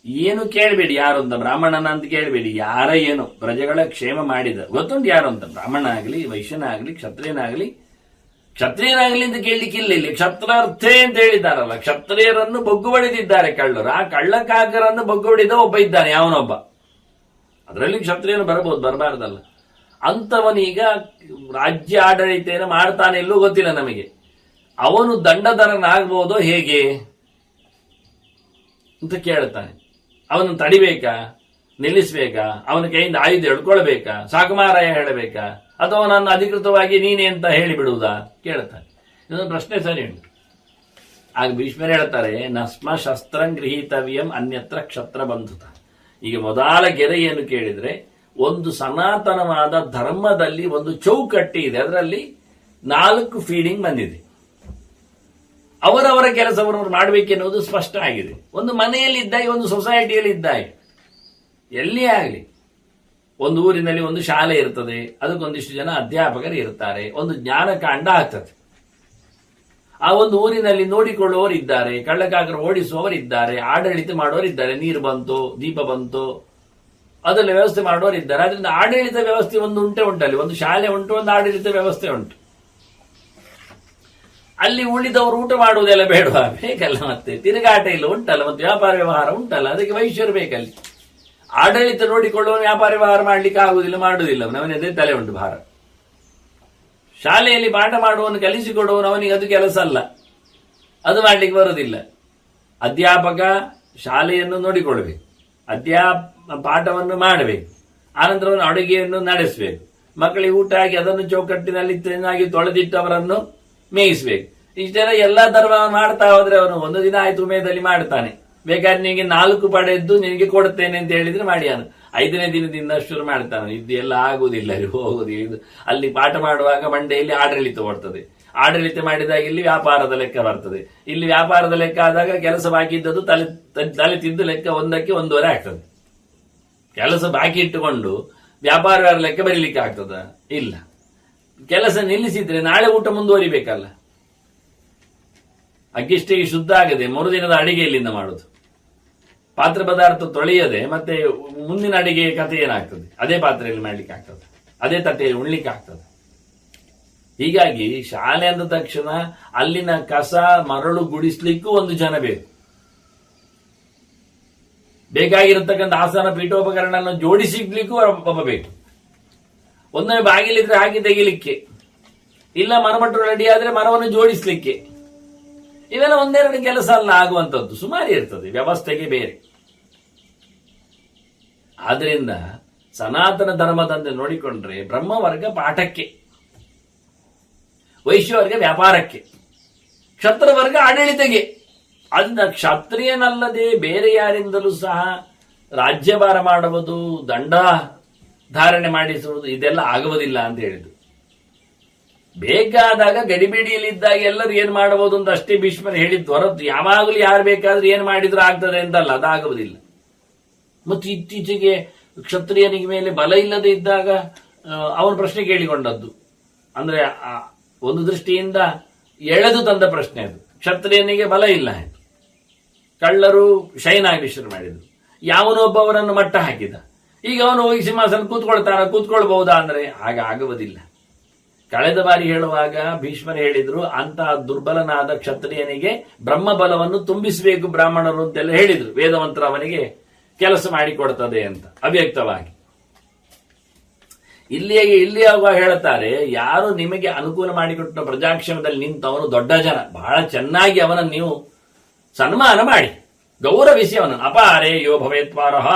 ಏನು ಕೇಳಬೇಡಿ ಯಾರು ಅಂತ, ಬ್ರಾಹ್ಮಣನ ಅಂತ ಕೇಳಬೇಡಿ, ಯಾರ ಏನು ಪ್ರಜೆಗಳ ಕ್ಷೇಮ ಮಾಡಿದ ಗೊತ್ತುಂಟು ಯಾರು ಅಂತ. ಬ್ರಾಹ್ಮಣ ಆಗಲಿ, ವೈಶ್ಯನಾಗಲಿ, ಕ್ಷತ್ರಿಯನಾಗಲಿ ಅಂತ ಕೇಳಲಿಕ್ಕಿಲ್ಲ. ಇಲ್ಲಿ ಕ್ಷತ್ರಾರ್ಥೆ ಅಂತ ಹೇಳಿದ್ದಾರಲ್ಲ, ಕ್ಷತ್ರಿಯರನ್ನು ಬೊಗ್ಗು ಬಡಿದಿದ್ದಾರೆ ಕಳ್ಳರು. ಆ ಕಳ್ಳಕಾಕರನ್ನು ಬೊಗ್ಗು ಬಡಿದ ಒಬ್ಬ ಇದ್ದಾನೆ, ಯಾವನೊಬ್ಬ. ಅದರಲ್ಲಿ ಕ್ಷತ್ರಿಯನು ಬರಬಹುದು, ಬರಬಾರ್ದಲ್ಲ. ಅಂತವನೀಗ ರಾಜ್ಯ ಆಡಳಿತೆಯನ್ನು ಮಾಡ್ತಾನೆ ಎಲ್ಲೂ ಗೊತ್ತಿಲ್ಲ ನಮಗೆ. ಅವನು ದಂಡಧರನಾಗಬಹುದೋ ಹೇಗೆ ಅಂತ ಕೇಳ್ತಾನೆ. ಅವನನ್ನು ತಡಿಬೇಕಾ, ನಿಲ್ಲಿಸಬೇಕಾ, ಅವನ ಕೈಯಿಂದ ಆಯುಧ ಎಳ್ಕೊಳ್ಬೇಕಾ, ಸಾಕುಮಾರಾಯ ಹೇಳಬೇಕಾ, ಅಥವಾ ನನ್ನ ಅಧಿಕೃತವಾಗಿ ನೀನೇ ಅಂತ ಹೇಳಿಬಿಡುವುದಾ ಕೇಳ್ತಾನೆ. ಇದೊಂದು ಪ್ರಶ್ನೆ ಸರಿ ಉಂಟು. ಆಗ ಭೀಷ್ಮರು ಹೇಳ್ತಾರೆ, ನಸ್ಮ ಶಸ್ತ್ರಂ ಗೃಹೀತವ್ಯಂ ಅನ್ಯತ್ರ ಕ್ಷತ್ರ ಬಂಧುತ. ಈಗ ಮೊದಲ ಗೆರೆಯನ್ನು ಕೇಳಿದ್ರೆ, ಒಂದು ಸನಾತನವಾದ ಧರ್ಮದಲ್ಲಿ ಒಂದು ಚೌಕಟ್ಟಿ ಇದೆ, ಅದರಲ್ಲಿ 4 ಫೀಡಿಂಗ್ ಬಂದಿದೆ. ಅವರವರ ಕೆಲಸವನ್ನು ಮಾಡಬೇಕೆನ್ನುವುದು ಸ್ಪಷ್ಟ ಆಗಿದೆ. ಒಂದು ಮನೆಯಲ್ಲಿ ಇದ್ದಾಗೆ, ಒಂದು ಸೊಸೈಟಿಯಲ್ಲಿ ಇದ್ದಾಗೆ, ಎಲ್ಲಿ ಆಗಲಿ, ಒಂದು ಊರಿನಲ್ಲಿ ಒಂದು ಶಾಲೆ ಇರ್ತದೆ, ಅದಕ್ಕೊಂದಿಷ್ಟು ಜನ ಅಧ್ಯಾಪಕರು ಇರ್ತಾರೆ, ಒಂದು ಜ್ಞಾನಕಾಂಡ ಆಗ್ತದೆ. ಆ ಒಂದು ಊರಿನಲ್ಲಿ ನೋಡಿಕೊಳ್ಳುವವರಿದ್ದಾರೆ, ಕಳ್ಳಕಾಕರು ಓಡಿಸುವವರಿದ್ದಾರೆ, ಆಡಳಿತ ಮಾಡೋರಿದ್ದಾರೆ, ನೀರು ಬಂತು, ದೀಪ ಬಂತು, ಅದೆಲ್ಲ ವ್ಯವಸ್ಥೆ ಮಾಡೋರಿದ್ದಾರೆ. ಅದರಿಂದ ಆಡಳಿತ ವ್ಯವಸ್ಥೆ ಒಂದು ಉಂಟಲ್ಲಿ, ಒಂದು ಶಾಲೆ ಉಂಟು, ಒಂದು ಆಡಳಿತ ವ್ಯವಸ್ಥೆ ಉಂಟು. ಅಲ್ಲಿ ಉಳಿದವರು ಊಟ ಮಾಡುವುದೆಲ್ಲ ಬೇಡವಾ? ಬೇಕಲ್ಲ. ಮತ್ತೆ ತಿರುಗಾಟ ಇಲ್ಲ ಉಂಟಲ್ಲ, ಮತ್ತೆ ವ್ಯಾಪಾರ ವ್ಯವಹಾರ ಉಂಟಲ್ಲ, ಅದಕ್ಕೆ ವೈಶ್ಯರು ಬೇಕಲ್ಲಿ. ಆಡಳಿತ ನೋಡಿಕೊಳ್ಳುವ ವ್ಯಾಪಾರ ವ್ಯವಹಾರ ಮಾಡ್ಲಿಕ್ಕೆ ಆಗುದಿಲ್ಲ, ಮಾಡುವುದಿಲ್ಲ, ಅವನದೇ ತಲೆ ಉಂಟು ಭಾರ. ಶಾಲೆಯಲ್ಲಿ ಪಾಠ ಮಾಡುವವನು ಕಲಿಸಿಕೊಡುವವನು, ಅವನಿಗೆ ಅದು ಕೆಲಸ ಅಲ್ಲ, ಅದು ಮಾಡ್ಲಿಕ್ಕೆ ಬರುವುದಿಲ್ಲ. ಅಧ್ಯಾಪಕ ಶಾಲೆಯನ್ನು ನೋಡಿಕೊಳ್ಬೇಕು, ಪಾಠವನ್ನು ಮಾಡಬೇಕು, ಆನಂತರ ಅವನು ಅಡುಗೆಯನ್ನು ನಡೆಸಬೇಕು, ಮಕ್ಕಳಿಗೆ ಊಟ ಹಾಕಿ ಅದನ್ನು ಚೌಕಟ್ಟಿನಲ್ಲಿ ಚೆನ್ನಾಗಿ ತೊಳೆದಿಟ್ಟು ಅವರನ್ನು ಮೇಯಿಸಬೇಕು. ಇಷ್ಟೆಲ್ಲ ಎಲ್ಲಾ ಧರ್ಮ ಮಾಡ್ತಾ ಹೋದ್ರೆ ಅವನು ಒಂದು ದಿನ ಆಯ್ತು ಉಮೇದಲ್ಲಿ ಮಾಡ್ತಾನೆ. ಬೇಕಾದ್ರೆ ನಿನಗೆ 4 ಪಡೆದ್ದು ನಿನಗೆ ಕೊಡ್ತೇನೆ ಅಂತ ಹೇಳಿದ್ರೆ ಮಾಡಿಯಾನು. 5ನೇ ದಿನದಿಂದ ಶುರು ಮಾಡ್ತಾನೆ. ಇದು ಎಲ್ಲ ಆಗುದಿಲ್ಲ, ಹೋಗುದಿಲ್ಲ. ಅಲ್ಲಿ ಪಾಠ ಮಾಡುವಾಗ ಮಂಡೆಯಲ್ಲಿ ಆಡಳಿತ ಬರ್ತದೆ, ಆಡಳಿತ ಮಾಡಿದಾಗ ಇಲ್ಲಿ ವ್ಯಾಪಾರದ ಲೆಕ್ಕ ಬರ್ತದೆ, ಇಲ್ಲಿ ವ್ಯಾಪಾರದ ಲೆಕ್ಕ ಆದಾಗ ಕೆಲಸ ಬಾಕಿ ಇದ್ದದ್ದು ತಲೆ ತಿದ್ದು ಲೆಕ್ಕ 1ಕ್ಕೆ 1.5 ಆಗ್ತದೆ. ಕೆಲಸ ಬಾಕಿ ಇಟ್ಟುಕೊಂಡು ವ್ಯಾಪಾರ ಲೆಕ್ಕ ಬರೀಲಿಕ್ಕೆ ಆಗ್ತದ? ಇಲ್ಲ. ಕೆಲಸ ನಿಲ್ಲಿಸಿದ್ರೆ ನಾಳೆ ಊಟ ಮುಂದುವರಿಬೇಕಲ್ಲ. ಅಗ್ಗಿಷ್ಟೇ ಶುದ್ಧ ಆಗದೆ ಮರುದಿನದ ಅಡಿಗೆ ಇಲ್ಲಿಂದ ಮಾಡುದು, ಪಾತ್ರ ಪದಾರ್ಥ ತೊಳೆಯದೆ ಮತ್ತೆ ಮುಂದಿನ ಅಡಿಗೆ ಕಥೆ ಏನಾಗ್ತದೆ? ಅದೇ ಪಾತ್ರೆಯಲ್ಲಿ ಮಾಡ್ಲಿಕ್ಕೆ ಆಗ್ತದೆ, ಅದೇ ತಟ್ಟೆಯಲ್ಲಿ ಉಣ್ಲಿಕ್ಕೆ ಆಗ್ತದೆ. ಹೀಗಾಗಿ ಶಾಲೆ ಅಂದ ತಕ್ಷಣ ಅಲ್ಲಿನ ಕಸ ಮರಳು ಗುಡಿಸ್ಲಿಕ್ಕೂ ಒಂದು ಜನ ಬೇಕು, ಬೇಕಾಗಿರತಕ್ಕಂಥ ಆಸನ ಪೀಠೋಪಕರಣ ಜೋಡಿಸಿಗ್ಲಿಕ್ಕೂ ಒಬ್ಬ ಬೇಕು. ಒಂದೊಮ್ಮೆ ಬಾಗಿಲಿದ್ರೆ ಹಾಕಿ ತೆಗಿಲಿಕ್ಕೆ, ಇಲ್ಲ ಮರಮಟ್ಟರು ರೆಡಿ ಆದ್ರೆ ಮರವನ್ನು ಜೋಡಿಸ್ಲಿಕ್ಕೆ, ಇವೆಲ್ಲ 1-2 ಕೆಲಸ ಅಲ್ಲ ಆಗುವಂಥದ್ದು, ಸುಮಾರು ಇರ್ತದೆ, ವ್ಯವಸ್ಥೆಗೆ ಬೇರೆ. ಆದ್ರಿಂದ ಸನಾತನ ಧರ್ಮದಂತೆ ನೋಡಿಕೊಂಡ್ರೆ ಬ್ರಹ್ಮವರ್ಗ ಪಾಠಕ್ಕೆ, ವೈಶ್ಯವರ್ಗ ವ್ಯಾಪಾರಕ್ಕೆ, ಕ್ಷತ್ರವರ್ಗ ಆಡಳಿತೆಗೆ. ಅದರಿಂದ ಕ್ಷತ್ರಿಯನಲ್ಲದೆ ಬೇರೆ ಯಾರಿಂದಲೂ ಸಹ ರಾಜ್ಯಭಾರ ಮಾಡುವುದು, ದಂಡ ಧಾರಣೆ ಮಾಡಿಸುವುದು ಇದೆಲ್ಲ ಆಗುವುದಿಲ್ಲ ಅಂತ ಹೇಳಿದ್ರು. ಬೇಕಾದಾಗ ಗಡಿಬಿಡಿಯಲ್ಲಿದ್ದಾಗ ಎಲ್ಲರೂ ಏನ್ ಮಾಡಬಹುದು ಅಂತ ಅಷ್ಟೇ ಭೀಷ್ಮರು ಹೇಳಿದ್ದು ಹೊರತು ಯಾವಾಗಲೂ ಯಾರು ಬೇಕಾದ್ರೂ ಏನ್ ಮಾಡಿದ್ರು ಆಗ್ತದೆ ಅಂತಲ್ಲ, ಅದಾಗುವುದಿಲ್ಲ. ಮತ್ತು ಇತ್ತೀಚೆಗೆ ಕ್ಷತ್ರಿಯನಿಗೆ ಮೇಲೆ ಬಲ ಇಲ್ಲದೆ ಇದ್ದಾಗ ಅವನ ಪ್ರಶ್ನೆ ಕೇಳಿಕೊಂಡದ್ದು, ಅಂದ್ರೆ ಒಂದು ದೃಷ್ಟಿಯಿಂದ ಎಳೆದು ತಂದ ಪ್ರಶ್ನೆ ಅದು. ಕ್ಷತ್ರಿಯನಿಗೆ ಬಲ ಇಲ್ಲ, ಕಳ್ಳರು ಶೈನಾಗಿ ಶುರು ಮಾಡಿದ್ರು, ಯಾವನೊಬ್ಬವರನ್ನು ಮಟ್ಟ ಹಾಕಿದ, ಈಗ ಅವನು ಹೋಗಿ ಸಿಂಹಾಸನ ಕೂತ್ಕೊಳ್ಬಹುದಾ ಅಂದ್ರೆ ಆಗುವುದಿಲ್ಲ. ಕಳೆದ ಬಾರಿ ಹೇಳುವಾಗ ಭೀಷ್ಮರು ಹೇಳಿದ್ರು, ಅಂತಹ ದುರ್ಬಲನಾದ ಕ್ಷತ್ರಿಯನಿಗೆ ಬ್ರಹ್ಮ ಬಲವನ್ನು ತುಂಬಿಸಬೇಕು ಬ್ರಾಹ್ಮಣರು ಅಂತೆಲ್ಲ ಹೇಳಿದ್ರು. ವೇದಮಂತ್ರ ಅವನಿಗೆ ಕೆಲಸ ಮಾಡಿಕೊಡ್ತದೆ ಅಂತ ಅವ್ಯಕ್ತವಾಗಿ. ಇಲ್ಲಿಯಾಗುವ ಹೇಳುತ್ತಾರೆ, ಯಾರು ನಿಮಗೆ ಅನುಕೂಲ ಮಾಡಿಕೊಟ್ಟ ಪ್ರಜಾಕ್ಷೇಮದಲ್ಲಿ ನಿಂತವನು ದೊಡ್ಡ ಜನ, ಬಹಳ ಚೆನ್ನಾಗಿ ಅವನನ್ನು ನೀವು ಸನ್ಮಾನ ಮಾಡಿ ಗೌರವಿಸಿ ಅವನನ್ನು. ಅಪಾರೇ ಯೋ ಭವೇತ್ವಾರಹ,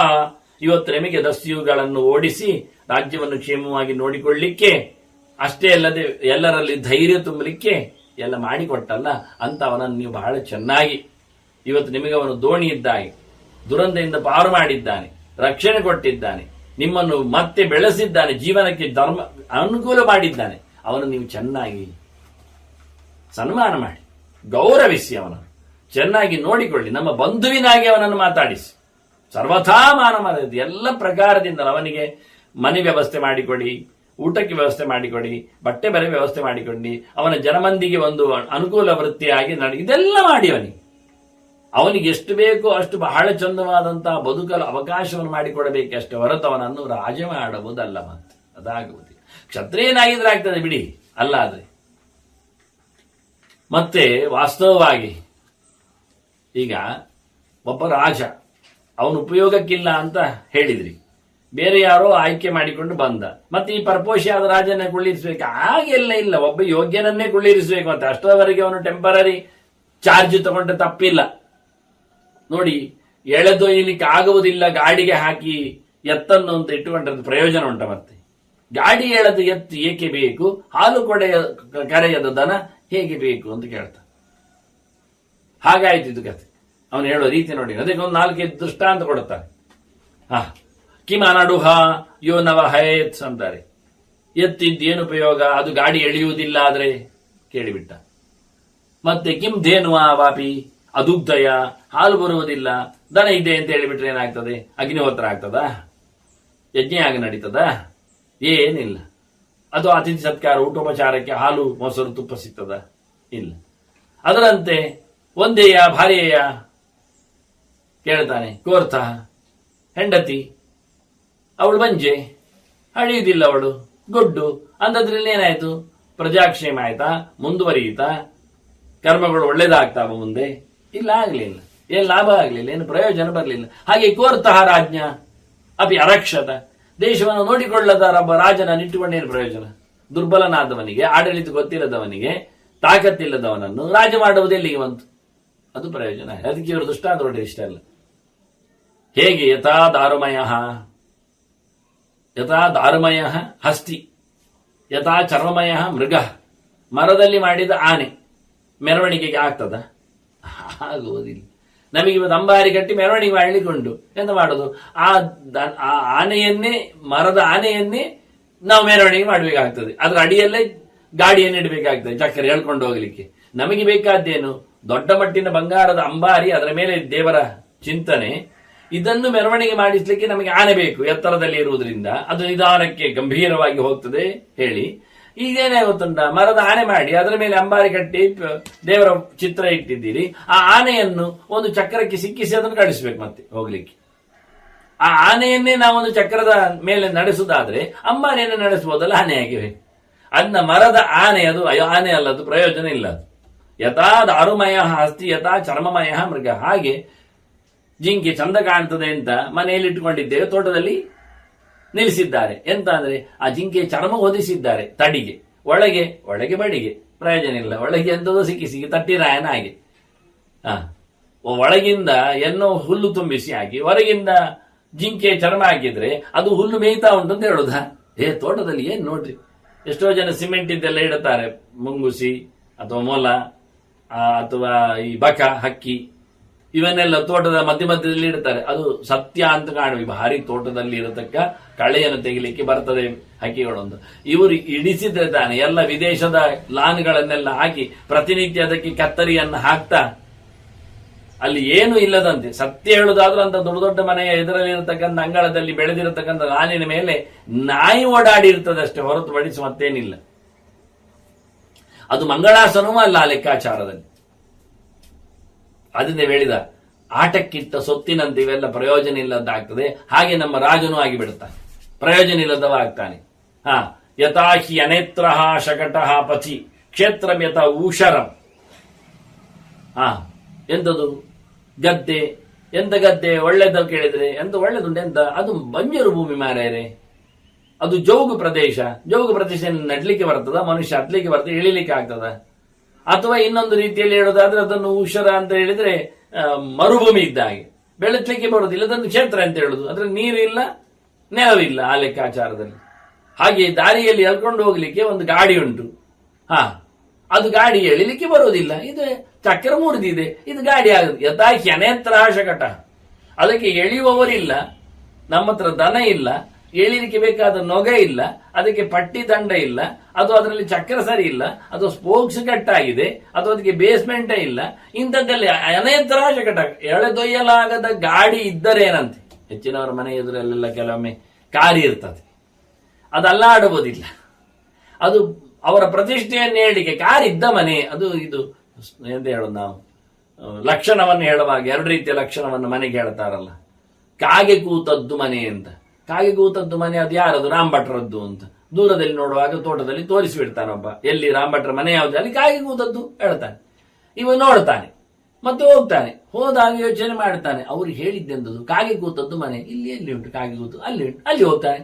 ಇವತ್ತು ನಿಮಗೆ ದಸ್ಯುಗಳನ್ನು ಓಡಿಸಿ ರಾಜ್ಯವನ್ನು ಕ್ಷೇಮವಾಗಿ ನೋಡಿಕೊಳ್ಳಿಕ್ಕೆ, ಅಷ್ಟೇ ಅಲ್ಲದೆ ಎಲ್ಲರಲ್ಲಿ ಧೈರ್ಯ ತುಂಬಲಿಕ್ಕೆ ಎಲ್ಲ ಮಾಡಿಕೊಟ್ಟಲ್ಲ ಅಂತ ಅವನನ್ನು ನೀವು ಬಹಳ ಚೆನ್ನಾಗಿ, ಇವತ್ತು ನಿಮಗೆ ಅವನು ದೋಣಿ ಇದ್ದಾಗಿ ದುರಂತದಿಂದ ಪಾರು ಮಾಡಿದ್ದಾನೆ, ರಕ್ಷಣೆ ಕೊಟ್ಟಿದ್ದಾನೆ, ನಿಮ್ಮನ್ನು ಮತ್ತೆ ಬೆಳೆಸಿದ್ದಾನೆ, ಜೀವನಕ್ಕೆ ಧರ್ಮ ಅನುಕೂಲ ಮಾಡಿದ್ದಾನೆ, ಅವನು ನೀವು ಚೆನ್ನಾಗಿ ಸನ್ಮಾನ ಮಾಡಿ ಗೌರವಿಸಿ, ಅವನನ್ನು ಚೆನ್ನಾಗಿ ನೋಡಿಕೊಳ್ಳಿ, ನಮ್ಮ ಬಂಧುವಿನಾಗಿ ಅವನನ್ನು ಮಾತಾಡಿಸಿ, ಸರ್ವಥಾ ಮಾನ ಮರ್ಯಾದೆ ಎಲ್ಲ ಪ್ರಕಾರದಿಂದ ಅವನಿಗೆ ಮನೆ ವ್ಯವಸ್ಥೆ ಮಾಡಿಕೊಡಿ, ಊಟಕ್ಕೆ ವ್ಯವಸ್ಥೆ ಮಾಡಿಕೊಡಿ, ಬಟ್ಟೆ ಬರೆ ವ್ಯವಸ್ಥೆ ಮಾಡಿಕೊಡಿ, ಅವನ ಜನಮಂದಿಗೆ ಒಂದು ಅನುಕೂಲ ವೃತ್ತಿಯಾಗಿ ಇದೆಲ್ಲ ಮಾಡಿ ಅವನಿಗೆ ಎಷ್ಟು ಬೇಕೋ ಅಷ್ಟು ಬಹಳ ಚಂದವಾದಂತಹ ಬದುಕಲು ಅವಕಾಶವನ್ನು ಮಾಡಿಕೊಡಬೇಕಷ್ಟೇ ಹೊರತು ಅವನನ್ನು ರಾಜ ಮಾಡುವುದಲ್ಲ. ಮತ್ತೆ ಅದಾಗುವುದಿಲ್ಲ. ಕ್ಷತ್ರಿಯನಾಗಿದ್ರೆ ಆಗ್ತದೆ ಬಿಡಿ, ಅಲ್ಲ ಆದ್ರೆ. ಮತ್ತೆ ವಾಸ್ತವವಾಗಿ ಈಗ ಒಬ್ಬ ರಾಜ ಅವನು ಉಪಯೋಗಕ್ಕಿಲ್ಲ ಅಂತ ಹೇಳಿದ್ರಿ, ಬೇರೆ ಯಾರೋ ಆಯ್ಕೆ ಮಾಡಿಕೊಂಡು ಬಂದ, ಮತ್ತೆ ಈ ಪರಪೋಷಿಯಾದ ರಾಜನೇ ಕುಳ್ಳಿರಿಸಬೇಕು, ಹಾಗೆಲ್ಲ ಇಲ್ಲ, ಒಬ್ಬ ಯೋಗ್ಯನನ್ನೇ ಕುಳ್ಳಿರಿಸಬೇಕು. ಮತ್ತೆ ಅಷ್ಟರವರೆಗೆ ಅವನು ಟೆಂಪರರಿ ಚಾರ್ಜ್ ತಗೊಂಡ್ರೆ ತಪ್ಪಿಲ್ಲ. ನೋಡಿ, ಎಳೆದೊಯ್ಯಲಿಕ್ಕೆ ಆಗುವುದಿಲ್ಲ, ಗಾಡಿಗೆ ಹಾಕಿ ಎತ್ತನ್ನು ಅಂತ ಇಟ್ಟುಕೊಂಡ್ರೆ ಪ್ರಯೋಜನ ಉಂಟ? ಮತ್ತೆ ಗಾಡಿ ಎಳೆದು ಎತ್ತು ಏಕೆ ಬೇಕು, ಹಾಲು ಕರೆಯದ ದನ ಹೇಗೆ ಬೇಕು ಅಂತ ಕೇಳ್ತ. ಹಾಗಾಯ್ತು ಇದು ಕತೆ. ಅವನು ಹೇಳೋ ರೀತಿ ನೋಡಿ, ಅದಕ್ಕೆ ಒಂದು 4-5 ದೃಷ್ಟಾಂತ ಕೊಡುತ್ತಾರೆ. ಕಿಮ ನಡುಹ ಯೋ ನವ ಹಯೇತ್ ಅಂತಾರೆ. ಎತ್ತಿದ್ದೇನು ಉಪಯೋಗ, ಅದು ಗಾಡಿ ಎಳೆಯುವುದಿಲ್ಲ ಆದ್ರೆ ಕೇಳಿಬಿಟ್ಟ. ಮತ್ತೆ ಕಿಂ ಧೇನುವ ವಾಪಿ ಅದುಗ್ಧಯ, ಹಾಲು ಬರುವುದಿಲ್ಲ, ದನ ಇದೆ ಅಂತ ಹೇಳಿಬಿಟ್ರೆ ಏನಾಗ್ತದೆ? ಅಗ್ನಿಹೋತ್ರ ಆಗ್ತದ? ಯಜ್ಞ ಆಗ ನಡೀತದ? ಏನಿಲ್ಲ. ಅದು ಅತಿಥಿ ಸತ್ಕಾರ ಊಟೋಪಚಾರಕ್ಕೆ ಹಾಲು ಮೊಸರು ತುಪ್ಪ ಸಿಗ್ತದ? ಇಲ್ಲ. ಅದರಂತೆ ಒಂದೇಯ ಭಾರ್ಯೆಯ ಕೇಳ್ತಾನೆ. ಕೋರ್ತ ಹೆಂಡತಿ, ಅವಳು ಬಂಜೆ, ಅಳಿಯುವುದಿಲ್ಲ, ಅವಳು ಗೊಡ್ಡು ಅಂದದ್ರಲ್ಲಿ ಏನಾಯ್ತು? ಪ್ರಜಾಕ್ಷೇಮ ಆಯ್ತಾ? ಮುಂದುವರಿಯಿತಾ? ಕರ್ಮಗಳು ಒಳ್ಳೇದಾಗ್ತಾವ ಮುಂದೆ? ಇಲ್ಲ, ಆಗ್ಲಿಲ್ಲ. ಏನ್ ಲಾಭ ಆಗ್ಲಿಲ್ಲ, ಏನು ಪ್ರಯೋಜನ ಬರಲಿಲ್ಲ. ಹಾಗೆ ಕೋರ್ತಃ ರಾಜ್ಞ ಅಪಿ ಅರಕ್ಷತ, ದೇಶವನ್ನು ನೋಡಿಕೊಳ್ಳದ ರಾಜನನ್ನಿಟ್ಟುಕೊಂಡೇನು ಪ್ರಯೋಜನ? ದುರ್ಬಲನಾದವನಿಗೆ, ಆಡಳಿತ ಗೊತ್ತಿಲ್ಲದವನಿಗೆ, ತಾಕತ್ತಿಲ್ಲದವನನ್ನು ರಾಜ ಮಾಡುವುದೆಲ್ಲಿಗೆ ಬಂತು? ಅದು ಪ್ರಯೋಜನ. ಅದಕ್ಕೆ ಇವರು ದುಷ್ಟಾಂತ ನೋಡಿ ಇಷ್ಟ ಅಲ್ಲ. ಹೇಗೆ ಯಥಾ ದಾರುಮಯ ಹಸ್ತಿ, ಯಥಾ ಚರ್ಮಮಯ ಮೃಗ, ಮರದಲ್ಲಿ ಮಾಡಿದ ಆನೆ ಮೆರವಣಿಗೆಗೆ ಆಗ್ತದ? ಆಗುವುದಿಲ್ಲ. ನಮಗೆ ಇವತ್ತು ಅಂಬಾರಿ ಕಟ್ಟಿ ಮೆರವಣಿಗೆ ಮಾಡಲಿಕ್ಕುಂಟು, ಎಂತ ಮಾಡೋದು? ಆ ಆನೆಯನ್ನೇ, ಮರದ ಆನೆಯನ್ನೇ ನಾವು ಮೆರವಣಿಗೆ ಮಾಡಬೇಕಾಗ್ತದೆ. ಅದ್ರ ಅಡಿಯಲ್ಲೇ ಗಾಡಿಯನ್ನು ಇಡಬೇಕಾಗ್ತದೆ ಚಕ್ಕರೆ ಹೇಳ್ಕೊಂಡು ಹೋಗ್ಲಿಕ್ಕೆ. ನಮಗೆ ಬೇಕಾದ್ದೇನು? ದೊಡ್ಡ ಮಟ್ಟಿನ ಬಂಗಾರದ ಅಂಬಾರಿ, ಅದರ ಮೇಲೆ ದೇವರ ಚಿಂತನೆ, ಇದನ್ನು ಮೆರವಣಿಗೆ ಮಾಡಿಸ್ಲಿಕ್ಕೆ ನಮಗೆ ಆನೆ ಬೇಕು. ಎತ್ತರದಲ್ಲಿ ಇರುವುದರಿಂದ ಅದು ನಿಧಾನಕ್ಕೆ ಗಂಭೀರವಾಗಿ ಹೋಗ್ತದೆ ಹೇಳಿ, ಈಗೇನೇ ಗೊತ್ತುಂಟ, ಮರದ ಆನೆ ಮಾಡಿ ಅದರ ಮೇಲೆ ಅಂಬಾರಿ ಕಟ್ಟಿ ದೇವರ ಚಿತ್ರ ಇಟ್ಟಿದ್ದೀರಿ. ಆ ಆನೆಯನ್ನು ಒಂದು ಚಕ್ರಕ್ಕೆ ಸಿಕ್ಕಿಸಿ ಅದನ್ನು ಕಳಿಸ್ಬೇಕು ಮತ್ತೆ ಹೋಗ್ಲಿಕ್ಕೆ. ಆ ಆನೆಯನ್ನೇ ನಾವೊಂದು ಚಕ್ರದ ಮೇಲೆ ನಡೆಸುವುದಾದ್ರೆ ಅಂಬಾರಿಯನ್ನು ನಡೆಸಬಹುದಲ್ಲ, ಆನೆ ಆಗಿವೆ. ಅದನ್ನ ಮರದ ಆನೆ, ಅದು ಆನೆ ಅಲ್ಲ, ಅದು ಪ್ರಯೋಜನ ಇಲ್ಲ. ಅದು ಯಥಾ ದಾರುಮಯ ಅಸ್ತಿ ಯಥಾ ಚರ್ಮಮಯ ಮೃಗ. ಹಾಗೆ ಜಿಂಕೆ ಚಂದ ಕಾಣ್ತದೆ ಅಂತ ಮನೆಯಲ್ಲಿ ಇಟ್ಟುಕೊಂಡಿದ್ದೇವೆ, ತೋಟದಲ್ಲಿ ನಿಲ್ಲಿಸಿದ್ದಾರೆ. ಎಂತ ಅಂದ್ರೆ ಆ ಜಿಂಕೆ ಚರ್ಮ ಹೊದಿಸಿದ್ದಾರೆ ತಡಿಗೆ, ಒಳಗೆ ಬಡಿಗೆ, ಪ್ರಯೋಜನ ಇಲ್ಲ. ಒಳಗೆ ಎಂತದೋ ಸಿಕ್ಕಿ ತಟ್ಟಿರಾಯನ ಹಾಗೆ. ಒಳಗಿಂದ ಏನೋ ಹುಲ್ಲು ತುಂಬಿಸಿ ಹಾಕಿ ಹೊರಗಿಂದ ಜಿಂಕೆ ಚರ್ಮ ಹಾಕಿದ್ರೆ ಅದು ಹುಲ್ಲು ಮೇಯ್ತಾ ಉಂಟು ಅಂತ ಹೇಳುದಾ? ತೋಟದಲ್ಲಿ ಏನ್ ನೋಡ್ರಿ, ಎಷ್ಟೋ ಜನ ಸಿಮೆಂಟ್ ಇದ್ದೆಲ್ಲ ಇಡುತ್ತಾರೆ, ಮುಂಗುಸಿ ಅಥವಾ ಮೊಲ ಅಥವಾ ಈ ಬಕ ಹಕ್ಕಿ ಇವನ್ನೆಲ್ಲ ತೋಟದ ಮಧ್ಯದಲ್ಲಿ ಇಡ್ತಾರೆ. ಅದು ಸತ್ಯ ಅಂತ ಕಾಣುವ ಭಾರಿ ತೋಟದಲ್ಲಿ ಇರತಕ್ಕ ಕಳೆಯನ್ನು ತೆಗಿಲಿಕ್ಕೆ ಬರ್ತದೆ ಹಕ್ಕಿಗಳೊಂದು. ಇವರು ಇಡಿಸಿದ್ರೆ ತಾನೆ ಎಲ್ಲ ವಿದೇಶದ ಲಾನ್ಗಳನ್ನೆಲ್ಲ ಹಾಕಿ ಪ್ರತಿನಿತ್ಯ ಅದಕ್ಕೆ ಕತ್ತರಿಯನ್ನು ಹಾಕ್ತಾ ಅಲ್ಲಿ ಏನು ಇಲ್ಲದಂತೆ, ಸತ್ಯ ಹೇಳುದಾದ್ರೂ ಅಂತ ದೊಡ್ಡ ದೊಡ್ಡ ಮನೆಯ ಎದುರಲ್ಲಿ ಇರತಕ್ಕಂಥ ಅಂಗಳದಲ್ಲಿ ಬೆಳೆದಿರತಕ್ಕಂಥ ಲಾನಿನ ಮೇಲೆ ನಾಯಿ ಓಡಾಡಿ ಇರ್ತದಷ್ಟೇ, ಹೊರತುಪಡಿಸಿ ಮತ್ತೇನಿಲ್ಲ. ಅದು ಮಂಗಳಾಸನವೂ ಅಲ್ಲ ಆ ಲೆಕ್ಕಾಚಾರದಲ್ಲಿ. ಅದರಿಂದ ಹೇಳಿದ ಆಟಕ್ಕಿಟ್ಟ ಸೊತ್ತಿನಂತೆ ಇವೆಲ್ಲ ಪ್ರಯೋಜನ ಇಲ್ಲದ್ದಾಗ್ತದೆ. ಹಾಗೆ ನಮ್ಮ ರಾಜನೂ ಆಗಿಬಿಡುತ್ತಾನೆ, ಪ್ರಯೋಜನ ಇಲ್ಲದವ ಆಗ್ತಾನೆ. ಯಥಾಹಿ ಅನೇತ್ರ ಶಕಟಃ ಪಥಿ ಕ್ಷೇತ್ರಂ ಯಥ ಊಷರಂ. ಎಂತದು ಗದ್ದೆ? ಎಂತ ಗದ್ದೆ? ಒಳ್ಳೆದ ಕೇಳಿದ್ರೆ ಎಂತ ಒಳ್ಳೆದುಂಟು? ಎಂತ? ಅದು ಬಂಜರು ಭೂಮಿ ಮಾರ್ಯಾರೆ, ಅದು ಜೌಗು ಪ್ರದೇಶ. ಜೌಗು ಪ್ರದೇಶ ನಡ್ಲಿಕ್ಕೆ ಬರ್ತದ? ಮನುಷ್ಯ ಹತ್ಲಿಕ್ಕೆ ಬರ್ತದೆ, ಇಳಿಲಿಕ್ಕೆ ಆಗ್ತದ? ಅಥವಾ ಇನ್ನೊಂದು ರೀತಿಯಲ್ಲಿ ಹೇಳೋದಾದ್ರೆ ಅದನ್ನು ಊಷರ ಅಂತ ಹೇಳಿದ್ರೆ ಮರುಭೂಮಿ ಇದ್ದ ಹಾಗೆ, ಬೆಳೆಸಲಿಕ್ಕೆ ಬರುವುದಿಲ್ಲ. ಅದನ್ನು ಕ್ಷೇತ್ರ ಅಂತ ಹೇಳುದು. ಅದ್ರ ನೀರು ಇಲ್ಲ, ನೆಲವಿಲ್ಲ ಆ ಲೆಕ್ಕಾಚಾರದಲ್ಲಿ. ಹಾಗೆ ದಾರಿಯಲ್ಲಿ ಎಳ್ಕೊಂಡು ಹೋಗ್ಲಿಕ್ಕೆ ಒಂದು ಗಾಡಿ ಉಂಟು. ಅದು ಗಾಡಿ ಎಳಿಲಿಕ್ಕೆ ಬರುವುದಿಲ್ಲ, ಇದು ಚಕ್ರ ಮುರಿದಿದೆ, ಇದು ಗಾಡಿ ಆಗುದು. ಯಥಾಹಿ ಅನೇತ್ರ ಶಕಟ. ಅದಕ್ಕೆ ಎಳೆಯುವವರಿಲ್ಲ, ನಮ್ಮ ಹತ್ರ ದನ ಇಲ್ಲ, ಎಳಿಲಿಕ್ಕೆ ಬೇಕಾದ ನೊಗ ಇಲ್ಲ, ಅದಕ್ಕೆ ಪಟ್ಟಿ ದಂಡ ಇಲ್ಲ, ಅದು ಅದರಲ್ಲಿ ಚಕ್ರ ಸರಿ ಇಲ್ಲ, ಅದು ಸ್ಪೋಕ್ಸ್ ಕಟ್ಟಾಗಿದೆ, ಅದು ಅದಕ್ಕೆ ಬೇಸ್ಮೆಂಟೇ ಇಲ್ಲ. ಇಂಥದ್ದಲ್ಲಿ ಅನೇತ್ರ ಶಕಟ ಎಳೆದೊಯ್ಯಲಾಗದ ಗಾಡಿ ಇದ್ದರೇನಂತೆ. ಹೆಚ್ಚಿನವರ ಮನೆ ಎದುರಲ್ಲೆಲ್ಲ ಕೆಲವೊಮ್ಮೆ ಕಾರಿ ಇರ್ತದೆ, ಅದು ಅಲ್ಲಾಡುವುದಿಲ್ಲ. ಅದು ಅವರ ಪ್ರತಿಷ್ಠೆಯನ್ನು ಹೇಳಲಿಕ್ಕೆ ಕಾರಿದ್ದ ಮನೆ ಅದು. ಇದು ಎಂತ ಹೇಳೋದು ನಾವು, ಲಕ್ಷಣವನ್ನು ಹೇಳುವಾಗ ಎರಡು ರೀತಿಯ ಲಕ್ಷಣವನ್ನು ಮನೆಗೆ ಹೇಳ್ತಾರಲ್ಲ. ಕಾಗೆ ಕೂತದ್ದು ಮನೆ ಅಂತ. ಕಾಗೆ ಕೂತದ್ದು ಮನೆ ಅದು ಯಾರದು? ರಾಮಭಟ್ರದ್ದು ಅಂತ. ದೂರದಲ್ಲಿ ನೋಡುವಾಗ ತೋಟದಲ್ಲಿ ತೋರಿಸಿಬಿಡ್ತಾನೊಬ್ಬ, ಎಲ್ಲಿ ರಾಮಭಟ್ರ ಮನೆ ಯಾವ್ದು, ಅಲ್ಲಿ ಕಾಗೆ ಕೂತದ್ದು ಹೇಳ್ತಾನೆ. ಇವ ನೋಡ್ತಾನೆ ಮತ್ತೆ ಹೋಗ್ತಾನೆ. ಹೋದಾಗ ಯೋಚನೆ ಮಾಡ್ತಾನೆ, ಅವ್ರು ಹೇಳಿದ್ದೆಂದದು ಕಾಗೆ ಕೂತದ್ದು ಮನೆ, ಇಲ್ಲಿ ಎಲ್ಲಿ ಉಂಟು ಕಾಗೆ ಕೂತು? ಅಲ್ಲಿ ಉಂಟು, ಅಲ್ಲಿ ಹೋಗ್ತಾನೆ.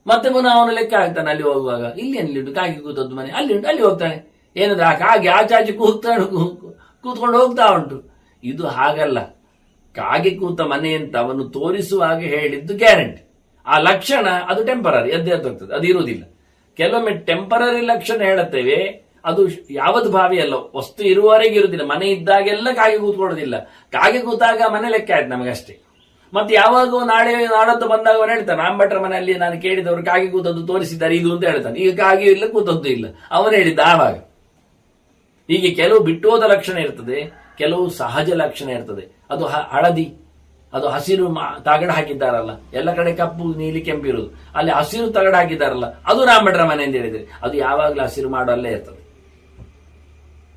ಮತ್ತೆ ಪುನಃ ಅವನು ಲೆಕ್ಕ ಹಾಕ್ತಾನೆ, ಅಲ್ಲಿ ಹೋಗುವಾಗ ಇಲ್ಲಿ ಎಲ್ಲಿ ಉಂಟು ಕಾಗೆ ಕೂತದ್ದು ಮನೆ, ಅಲ್ಲಿ ಉಂಟು, ಅಲ್ಲಿ ಹೋಗ್ತಾನೆ. ಏನಂದ್ರೆ ಆ ಕಾಗೆ ಆಚಾಚೆ ಕೂತ್ಕೊಂಡು ಹೋಗ್ತಾ ಉಂಟು. ಇದು ಹಾಗಲ್ಲ. ಕಾಗೆ ಕೂತ ಮನೆ ಅಂತ ಅವನು ತೋರಿಸುವಾಗ ಹೇಳಿದ್ದು ಗ್ಯಾರಂಟಿ. ಆ ಲಕ್ಷಣ ಅದು ಟೆಂಪರರಿ, ಎದ್ದು ಹೋಗ್ತದೆ, ಅದು ಇರುವುದಿಲ್ಲ. ಕೆಲವೊಮ್ಮೆ ಟೆಂಪರರಿ ಲಕ್ಷಣ ಹೇಳುತ್ತೇವೆ, ಅದು ಯಾವತ್ತು ಭಾವಿ ಅಲ್ಲ, ವಸ್ತು ಇರುವವರೆಗೆ ಇರುವುದಿಲ್ಲ. ಮನೆ ಇದ್ದಾಗೆಲ್ಲ ಕಾಗೆ ಕೂತ್ಕೊಳ್ಳೋದಿಲ್ಲ. ಕಾಗೆ ಕೂತಾಗ ಮನೆ ಲೆಕ್ಕ ಆಯ್ತು ನಮಗಷ್ಟೇ. ಮತ್ತೆ ಯಾವಾಗ ನಾಡದ್ದು ಬಂದಾಗ ಅವನು ಹೇಳ್ತಾನೆ, ರಾಮಭಟ್ರ ಮನೆಯಲ್ಲಿ ನಾನು ಕೇಳಿದವರು ಕಾಗೆ ಕೂತದ್ದು ತೋರಿಸಿದ್ದಾರೆ ಇದು ಅಂತ ಹೇಳ್ತಾನೆ. ಈಗ ಕಾಗೆ ಇಲ್ಲ, ಕೂತದ್ದು ಇಲ್ಲ, ಅವನು ಹೇಳಿದ್ದ ಆವಾಗ. ಹೀಗೆ ಕೆಲವು ಬಿಟ್ಟೋದ ಲಕ್ಷಣ ಇರ್ತದೆ, ಕೆಲವು ಸಹಜ ಲಕ್ಷಣ ಇರ್ತದೆ. ಅದು ಹಳದಿ, ಅದು ಹಸಿರು ತಗಡ ಹಾಕಿದ್ದಾರಲ್ಲ, ಎಲ್ಲ ಕಡೆ ಕಪ್ಪು ನೀಲಿ ಕೆಂಪಿರುವುದು, ಅಲ್ಲಿ ಹಸಿರು ತಗಡ ಹಾಕಿದ್ದಾರಲ್ಲ, ಅದು ರಾಮಭಟ್ರ ಮನೆ ಅಂತ ಹೇಳಿದ್ರೆ ಅದು ಯಾವಾಗಲೂ ಹಸಿರು ಮಾಡಲ್ಲೇ ಇರ್ತದೆ.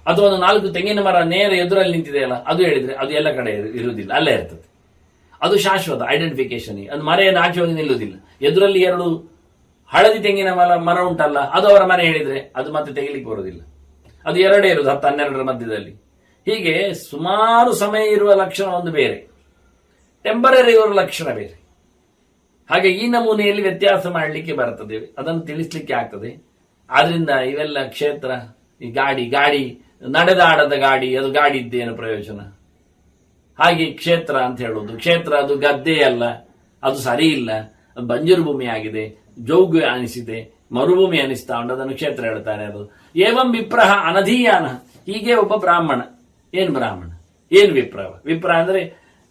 ಅಥವಾ ಒಂದು 4 ತೆಂಗಿನ ಮರ ನೇರ ಎದುರಲ್ಲಿ ನಿಂತಿದೆಯಲ್ಲ, ಅದು ಹೇಳಿದ್ರೆ ಅದು ಎಲ್ಲ ಕಡೆ ಇರುವುದಿಲ್ಲ, ಅಲ್ಲೇ ಇರ್ತದೆ. ಅದು ಶಾಶ್ವತ ಐಡೆಂಟಿಫಿಕೇಶನ್. ಅದು ಮರೆಯನ್ನು ಆಚೆ ಹೋಗಿ ನಿಲ್ಲುವುದಿಲ್ಲ. ಎದುರಲ್ಲಿ 2 ಹಳದಿ ತೆಂಗಿನ ಮರ ಉಂಟಲ್ಲ, ಅದು ಅವರ ಮನೆ ಹೇಳಿದ್ರೆ ಅದು ಮತ್ತೆ ತೆಗಿಲಿಕ್ಕೆ ಬರುವುದಿಲ್ಲ. ಅದು 2 ಇರುವುದು 10-12 ಮಧ್ಯದಲ್ಲಿ. ಹೀಗೆ ಸುಮಾರು ಸಮಯ ಇರುವ ಲಕ್ಷಣ ಒಂದು ಬೇರೆ, ಟೆಂಪರರಿ ಇರುವ ಲಕ್ಷಣ ಬೇರೆ. ಹಾಗೆ ಈ ನಮೂನೆಯಲ್ಲಿ ವ್ಯತ್ಯಾಸ ಮಾಡಲಿಕ್ಕೆ ಬರ್ತದೆ, ಅದನ್ನು ತಿಳಿಸ್ಲಿಕ್ಕೆ ಆಗ್ತದೆ. ಆದ್ರಿಂದ ಇವೆಲ್ಲ ಕ್ಷೇತ್ರ, ಈ ಗಾಡಿ ನಡೆದಾಡದ ಗಾಡಿ, ಅದು ಗಾಡಿ ಇದ್ದೇನು ಪ್ರಯೋಜನ? ಹಾಗೆ ಕ್ಷೇತ್ರ ಅಂತ ಹೇಳುವುದು, ಕ್ಷೇತ್ರ ಅದು ಗದ್ದೆ ಅಲ್ಲ, ಅದು ಸರಿ ಇಲ್ಲ, ಅದು ಬಂಜರು ಭೂಮಿ ಆಗಿದೆ, ಜೌಗು ಅನಿಸಿದೆ, ಮರುಭೂಮಿ ಅನಿಸ್ತಾ ಉಂಟು, ಅದನ್ನು ಕ್ಷೇತ್ರ ಹೇಳ್ತಾರೆ. ಅದು ಏವಂ ವಿಪ್ರಹ ಅನಧೀಯಾನ. ಹೀಗೆ ಒಬ್ಬ ಬ್ರಾಹ್ಮಣ. ಏನ್ ಬ್ರಾಹ್ಮಣ, ಏನ್ ವಿಪ್ರ ಅಂದ್ರೆ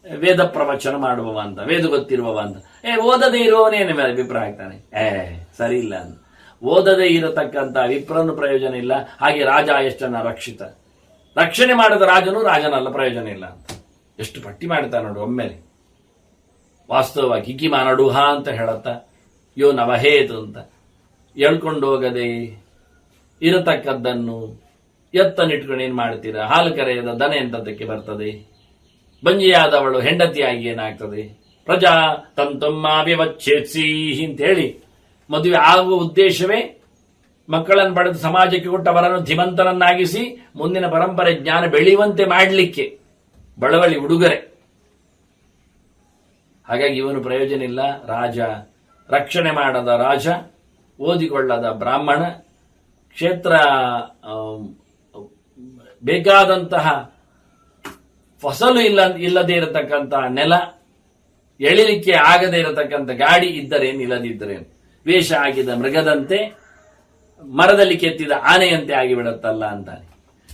ವೇದ ಪ್ರವಚನ ಮಾಡುವವ ಅಂತ, ವೇದ ಗೊತ್ತಿರುವವ ಅಂತ. ಓದದೇ ಇರುವವನೇನು ವಿಪ್ರ ಆಗ್ತಾನೆ? ಸರಿ ಇಲ್ಲ ಅಂತ. ಓದದೇ ಇರತಕ್ಕಂತ ವಿಪ್ರನು ಪ್ರಯೋಜನ ಇಲ್ಲ. ಹಾಗೆ ರಾಜ ಎಷ್ಟನ್ನ ರಕ್ಷಣೆ ಮಾಡದ ರಾಜನಲ್ಲ, ಪ್ರಯೋಜನ ಇಲ್ಲ ಅಂತ ಎಷ್ಟು ಪಟ್ಟಿ ಮಾಡ್ತಾನೆ ನೋಡು ಒಮ್ಮೆಲೆ. ವಾಸ್ತವವಾಗಿ ಕಿಕಿ ಮಾನಡುಹ ಅಂತ ಹೇಳತ್ತ, ಯೋ ನವಹೇತು ಅಂತ ಹೇಳ್ಕೊಂಡು ಹೋಗದೆ ಇರತಕ್ಕದ್ದನ್ನು ಎತ್ತನಿಟ್ಕೊಂಡು ಏನ್ ಮಾಡ್ತೀರಾ? ಹಾಲು ಕರೆಯದ ದನ ಎಂತದಕ್ಕೆ ಬರ್ತದೆ? ಬಂಜಿಯಾದವಳು ಹೆಂಡತಿಯಾಗಿ ಏನಾಗ್ತದೆ? ಪ್ರಜಾ ತಂತುಮ್ಮಾವ್ಯವಚ್ಛೇತ್ಸಿ ಅಂತ ಹೇಳಿ ಮದುವೆ ಆಗುವ ಉದ್ದೇಶವೇ ಮಕ್ಕಳನ್ನು ಪಡೆದು ಸಮಾಜಕ್ಕೆ ಕೊಟ್ಟವರನ್ನು ಧೀಮಂತನನ್ನಾಗಿಸಿ ಮುಂದಿನ ಪರಂಪರೆ ಜ್ಞಾನ ಬೆಳೆಯುವಂತೆ ಮಾಡಲಿಕ್ಕೆ ಬಳವಳಿ ಉಡುಗೊರೆ. ಹಾಗಾಗಿ ಇವನು ಪ್ರಯೋಜನ ಇಲ್ಲ. ರಾಜ, ರಕ್ಷಣೆ ಮಾಡದ ರಾಜ, ಓದಿಕೊಳ್ಳದ ಬ್ರಾಹ್ಮಣ, ಕ್ಷೇತ್ರ ಬೇಕಾದಂತಹ ಫಸಲು ಇಲ್ಲದೆ ಇರತಕ್ಕಂತಹ ನೆಲ, ಎಳಿಲಿಕ್ಕೆ ಆಗದೆ ಇರತಕ್ಕಂಥ ಗಾಡಿ ಇದ್ದರೇನು ಇಲ್ಲದಿದ್ದರೇನು, ವೇಷ ಆಗಿದ ಮೃಗದಂತೆ ಮರದಲ್ಲಿ ಕೆತ್ತಿದ ಆನೆಯಂತೆ ಆಗಿಬಿಡತ್ತಲ್ಲ ಅಂತಾನೆ.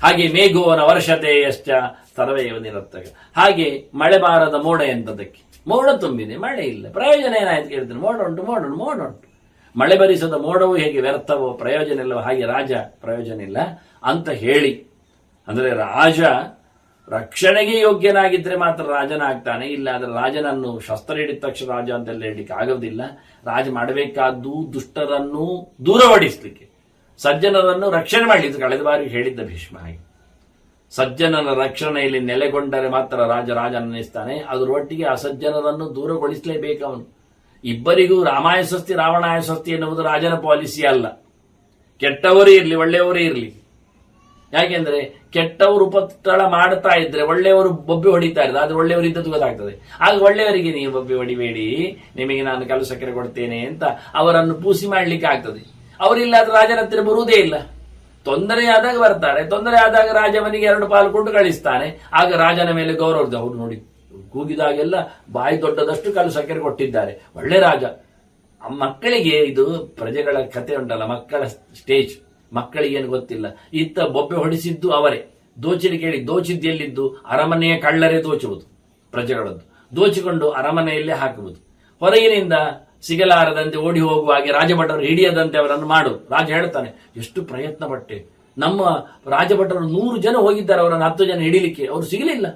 ಹಾಗೆ ಮೇಘೋನ ವರ್ಷತೆಯಶ್ಚ ಸರ್ವೈವ ನಿರರ್ಥಕ. ಹಾಗೆ ಮಳೆ ಬಾರದ ಮೋಡ ಎಂತದಕ್ಕೆ? ಮೋಡ ತುಂಬಿದೆ, ಮಳೆ ಇಲ್ಲ, ಪ್ರಯೋಜನ ಏನಾಯ್ತು ಕೇಳ್ತೀನಿ. ಮೋಡ ಉಂಟು. ಮಳೆ ಬರಿಸದ ಮೋಡವು ಹೇಗೆ ವ್ಯರ್ಥವೋ ಪ್ರಯೋಜನ ಇಲ್ಲವೋ ಹಾಗೆ ರಾಜ ಪ್ರಯೋಜನ ಇಲ್ಲ ಅಂತ ಹೇಳಿ, ಅಂದ್ರೆ ರಾಜ ರಕ್ಷಣೆಗೆ ಯೋಗ್ಯನಾಗಿದ್ರೆ ಮಾತ್ರ ರಾಜನಾಗ್ತಾನೆ. ಇಲ್ಲ ಆದ್ರೆ ರಾಜನನ್ನು ಶಸ್ತ್ರ ಹಿಡಿದ ತಕ್ಷಣ ರಾಜ ಅಂತೆಲ್ಲ ಹೇಳಲಿಕ್ಕೆ ಆಗೋದಿಲ್ಲ. ರಾಜ ಮಾಡಬೇಕಾದ್ದು ದುಷ್ಟರನ್ನು ದೂರವಡಿಸ್ಲಿಕ್ಕೆ, ಸಜ್ಜನರನ್ನು ರಕ್ಷಣೆ ಮಾಡಲಿಕ್ಕೆ. ಕಳೆದ ಬಾರಿ ಹೇಳಿದ್ದ ಭೀಷ್ಮ ಹಾಗೆ, ಸಜ್ಜನರ ರಕ್ಷಣೆಯಲ್ಲಿ ನೆಲೆಗೊಂಡರೆ ಮಾತ್ರ ರಾಜ ಅನ್ನಿಸ್ತಾನೆ. ಅದರೊಟ್ಟಿಗೆ ಅಸಜ್ಜನರನ್ನು ದೂರಗೊಳಿಸಲೇಬೇಕು ಅವನು. ಇಬ್ಬರಿಗೂ ರಾಮಾಯ ಸ್ವಸ್ತಿ ರಾವಣಾಯ ಸ್ವಸ್ತಿ ಎನ್ನುವುದು ರಾಜನ ಪಾಲಿಸಿ ಅಲ್ಲ. ಕೆಟ್ಟವರೇ ಇರಲಿ ಒಳ್ಳೆಯವರೇ ಇರಲಿ. ಯಾಕೆಂದ್ರೆ ಕೆಟ್ಟವರು ಉಪಟಳ ಮಾಡ್ತಾ ಇದ್ರೆ ಒಳ್ಳೆಯವರು ಬೊಬ್ಬೆ ಹೊಡಿತಾ ಇದ್ದಾರೆ. ಆದ್ರೆ ಒಳ್ಳೆಯವರು ಇದ್ದದ್ದು ಗೊತ್ತಾಗ್ತದೆ. ಆಗ ಒಳ್ಳೆಯವರಿಗೆ ನೀವು ಬೊಬ್ಬೆ ಹೊಡಿಬೇಡಿ, ನಿಮಗೆ ನಾನು ಕಲ್ಲು ಸಕ್ಕರೆ ಕೊಡ್ತೇನೆ ಅಂತ ಅವರನ್ನು ಪೂಸಿ ಮಾಡ್ಲಿಕ್ಕೆ ಆಗ್ತದೆ. ಅವರಿಲ್ಲಾದ್ರೆ ರಾಜನ ಹತ್ತಿರ ಬರುವುದೇ ಇಲ್ಲ. ತೊಂದರೆ ಆದಾಗ ಬರ್ತಾರೆ. ತೊಂದರೆ ಆದಾಗ ರಾಜವನಿಗೆ 2 ಪಾಲು ಕೊಟ್ಟು ಕಳಿಸ್ತಾನೆ. ಆಗ ರಾಜನ ಮೇಲೆ ಗೌರವ. ಅವ್ರು ನೋಡಿ ಕೂಗಿದಾಗೆಲ್ಲ ಬಾಯಿ ದೊಡ್ಡದಷ್ಟು ಕಲ್ಲು ಸಕ್ಕರೆ ಕೊಟ್ಟಿದ್ದಾರೆ, ಒಳ್ಳೆ ರಾಜ. ಮಕ್ಕಳಿಗೆ ಇದು ಪ್ರಜೆಗಳ ಕತೆ ಉಂಟಲ್ಲ, ಮಕ್ಕಳ ಸ್ಟೇಜ್. ಮಕ್ಕಳಿಗೆ ಏನು ಗೊತ್ತಿಲ್ಲ. ಇತ್ತ ಬೊಬ್ಬೆ ಹೊಡಿಸಿದ್ದು ಅವರೇ. ದೋಚಿನ ಕೇಳಿ ದೋಚಿದ್ದು ಎಲ್ಲಿದ್ದು? ಅರಮನೆಯ ಕಳ್ಳರೇ ದೋಚುವುದು, ಪ್ರಜೆಗಳದ್ದು ದೋಚಿಕೊಂಡು ಅರಮನೆಯಲ್ಲೇ ಹಾಕುವುದು. ಹೊರಗಿನಿಂದ ಸಿಗಲಾರದಂತೆ ಓಡಿ ಹೋಗುವ ಹಾಗೆ ರಾಜಭಟರು ಹಿಡಿಯದಂತೆ ಅವರನ್ನು ಮಾಡು. ರಾಜ ಹೇಳ್ತಾನೆ, ಎಷ್ಟು ಪ್ರಯತ್ನ ಪಟ್ಟೆ. ನಮ್ಮ ರಾಜಭಟರು 100 ಜನ ಹೋಗಿದ್ದಾರೆ ಅವರನ್ನು 10 ಜನ ಹಿಡಿಲಿಕ್ಕೆ, ಅವ್ರು ಸಿಗಲಿಲ್ಲ.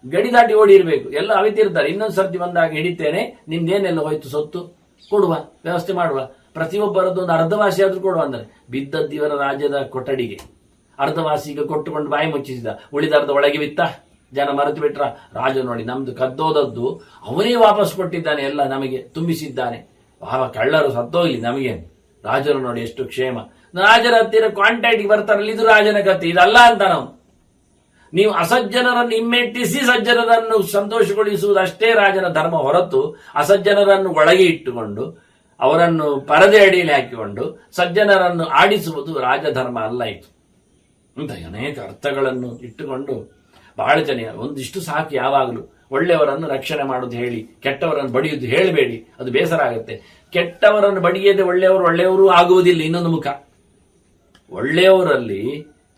ಗಡಿ ದಾಟಿ ಓಡಿ ಇರಬೇಕು. ಎಲ್ಲ ಅವಿತಿರ್ತಾರೆ. ಇನ್ನೊಂದು ಸರ್ತಿ ಬಂದಾಗ ಹಿಡಿತೇನೆ, ನಿಮ್ದೇನೆಲ್ಲ ಹೋಯ್ತು ಸೊತ್ತು ಕೊಡುವ ವ್ಯವಸ್ಥೆ ಮಾಡುವ, ಪ್ರತಿಯೊಬ್ಬರದ್ದು ಒಂದು ಅರ್ಧವಾಸಿ ಆದ್ರೂ ಕೊಡುವ ಅಂದ್ರೆ. ಬಿದ್ದದ್ದು ಇವರ ರಾಜ್ಯದ ಕೊಠಡಿಗೆ. ಅರ್ಧವಾಸಿಗೆ ಕೊಟ್ಟುಕೊಂಡು ಬಾಯಿ ಮುಚ್ಚಿಸಿದ, ಉಳಿದರ್ಧ ಒಳಗೆ ಬಿತ್ತ. ಜನ ಮರೆತು ಬಿಟ್ರ. ರಾಜ ನೋಡಿ ನಮ್ದು ಕದ್ದೋದದ್ದು ಅವನೇ ವಾಪಸ್ ಕೊಟ್ಟಿದ್ದಾನೆ, ಎಲ್ಲ ನಮಗೆ ತುಂಬಿಸಿದ್ದಾನೆ. ಕಳ್ಳರು ಸತ್ತೋಗ್ಲಿ ನಮಗೆ. ರಾಜರು ನೋಡಿ ಎಷ್ಟು ಕ್ಷೇಮ. ರಾಜರ ಹತ್ತಿರ ಕಾಂಟ್ಯಾಕ್ಟ್ಗೆ ಬರ್ತಾರಲ್ಲ, ಇದು ರಾಜನ ಕತೆ, ಇದಲ್ಲ ಅಂತ ನಾವು. ನೀವು ಅಸಜ್ಜನರನ್ನು ಹಿಮ್ಮೆಟ್ಟಿಸಿ ಸಜ್ಜನರನ್ನು ಸಂತೋಷಗೊಳಿಸುವುದಷ್ಟೇ ರಾಜನ ಧರ್ಮ ಹೊರತು ಅಸಜ್ಜನರನ್ನು ಒಳಗೆ ಇಟ್ಟುಕೊಂಡು ಅವರನ್ನು ಪರದೆ ಅಡಿಯಲ್ಲಿ ಹಾಕಿಕೊಂಡು ಸಜ್ಜನರನ್ನು ಆಡಿಸುವುದು ರಾಜಧರ್ಮ ಅಲ್ಲ. ಇದು ಅಂತ ಅನೇಕ ಅರ್ಥಗಳನ್ನು ಇಟ್ಟುಕೊಂಡು ಬಹಳ ಜನ ಒಂದಿಷ್ಟು ಸಾಕು. ಯಾವಾಗಲೂ ಒಳ್ಳೆಯವರನ್ನು ರಕ್ಷಣೆ ಮಾಡುವುದು ಹೇಳಿ, ಕೆಟ್ಟವರನ್ನು ಬಡಿಯುವುದು ಹೇಳಬೇಡಿ. ಅದು ಬೇಸರ ಆಗುತ್ತೆ. ಕೆಟ್ಟವರನ್ನು ಬಡಿಯದೆ ಒಳ್ಳೆಯವರು ಆಗುವುದಿಲ್ಲ. ಇನ್ನೊಂದು ಮುಖ, ಒಳ್ಳೆಯವರಲ್ಲಿ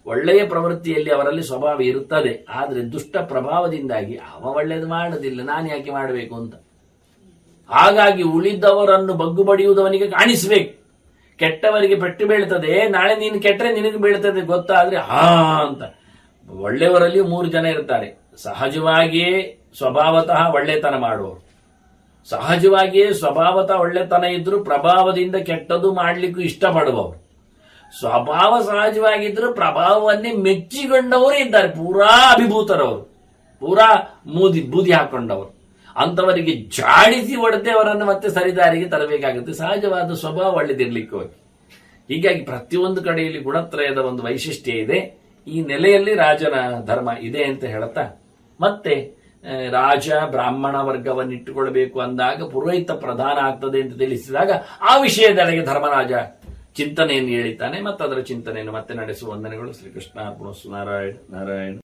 ಒಳ್ಳೆಯ ಪ್ರವೃತ್ತಿಯಲ್ಲಿ ಅವರಲ್ಲಿ ಸ್ವಭಾವ ಇರುತ್ತದೆ. ಆದರೆ ದುಷ್ಟ ಪ್ರಭಾವದಿಂದಾಗಿ ಅವ ಒಳ್ಳೆಯದು ಮಾಡೋದಿಲ್ಲ, ನಾನು ಯಾಕೆ ಮಾಡಬೇಕು ಅಂತ. ಹಾಗಾಗಿ ಉಳಿದವರನ್ನು ಬಗ್ಗು ಬಡಿಯುವುದವನಿಗೆ ಕಾಣಿಸಬೇಕು. ಕೆಟ್ಟವರಿಗೆ ಪೆಟ್ಟು ಬೀಳ್ತದೆ, ನಾಳೆ ನೀನು ಕೆಟ್ಟರೆ ನಿನಗೆ ಬೀಳ್ತದೆ ಗೊತ್ತಾದ್ರೆ ಅಂತ. ಒಳ್ಳೆಯವರಲ್ಲಿ 3 ಜನ ಇರ್ತಾರೆ. ಸಹಜವಾಗಿಯೇ ಸ್ವಭಾವತಃ ಒಳ್ಳೆತನ ಮಾಡುವವರು, ಸಹಜವಾಗಿಯೇ ಸ್ವಭಾವತಃ ಒಳ್ಳೆತನ ಇದ್ರು ಪ್ರಭಾವದಿಂದ ಕೆಟ್ಟದ್ದು ಮಾಡ್ಲಿಕ್ಕೂ ಇಷ್ಟಪಡುವವರು, ಸ್ವಭಾವ ಸಹಜವಾಗಿದ್ರು ಪ್ರಭಾವವನ್ನೇ ಮೆಚ್ಚಿಕೊಂಡವರು ಇದ್ದಾರೆ. ಪೂರಾ ಅಭಿಭೂತರವರು, ಪೂರಾ ಬೂದಿ ಹಾಕೊಂಡವರು. ಅಂತವರಿಗೆ ಜಾಡಿಸಿ ಹೊಡೆದೇ ಅವರನ್ನು ಮತ್ತೆ ಸರಿದಾರಿಗೆ ತರಬೇಕಾಗುತ್ತೆ. ಸಹಜವಾದ ಸ್ವಭಾವ ಒಳ್ಳೆದಿರ್ಲಿಕ್ಕೆ ಹೋಗಿ. ಹೀಗಾಗಿ ಪ್ರತಿಯೊಂದು ಕಡೆಯಲ್ಲಿ ಗುಣತ್ರಯದ ಒಂದು ವೈಶಿಷ್ಟ್ಯ ಇದೆ. ಈ ನೆಲೆಯಲ್ಲಿ ರಾಜನ ಧರ್ಮ ಇದೆ ಅಂತ ಹೇಳುತ್ತಾ, ಮತ್ತೆ ರಾಜ ಬ್ರಾಹ್ಮಣ ವರ್ಗವನ್ನು ಇಟ್ಟುಕೊಳ್ಬೇಕು ಅಂದಾಗ ಪುರೋಹಿತ ಪ್ರಧಾನ ಆಗ್ತದೆ ಅಂತ ತಿಳಿಸಿದಾಗ ಆ ವಿಷಯದೆಡೆಗೆ ಧರ್ಮರಾಜ ಚಿಂತನೆಯನ್ನು ಹೇಳಿದ್ದಾನೆ. ಮತ್ತು ಅದರ ಚಿಂತನೆಯನ್ನು ಮತ್ತೆ ನಡೆಸುವ ವಂದನೆಗಳು. ಶ್ರೀಕೃಷ್ಣ ಅರ್ಪಣಸ್ತು. ನಾರಾಯಣ ನಾರಾಯಣ.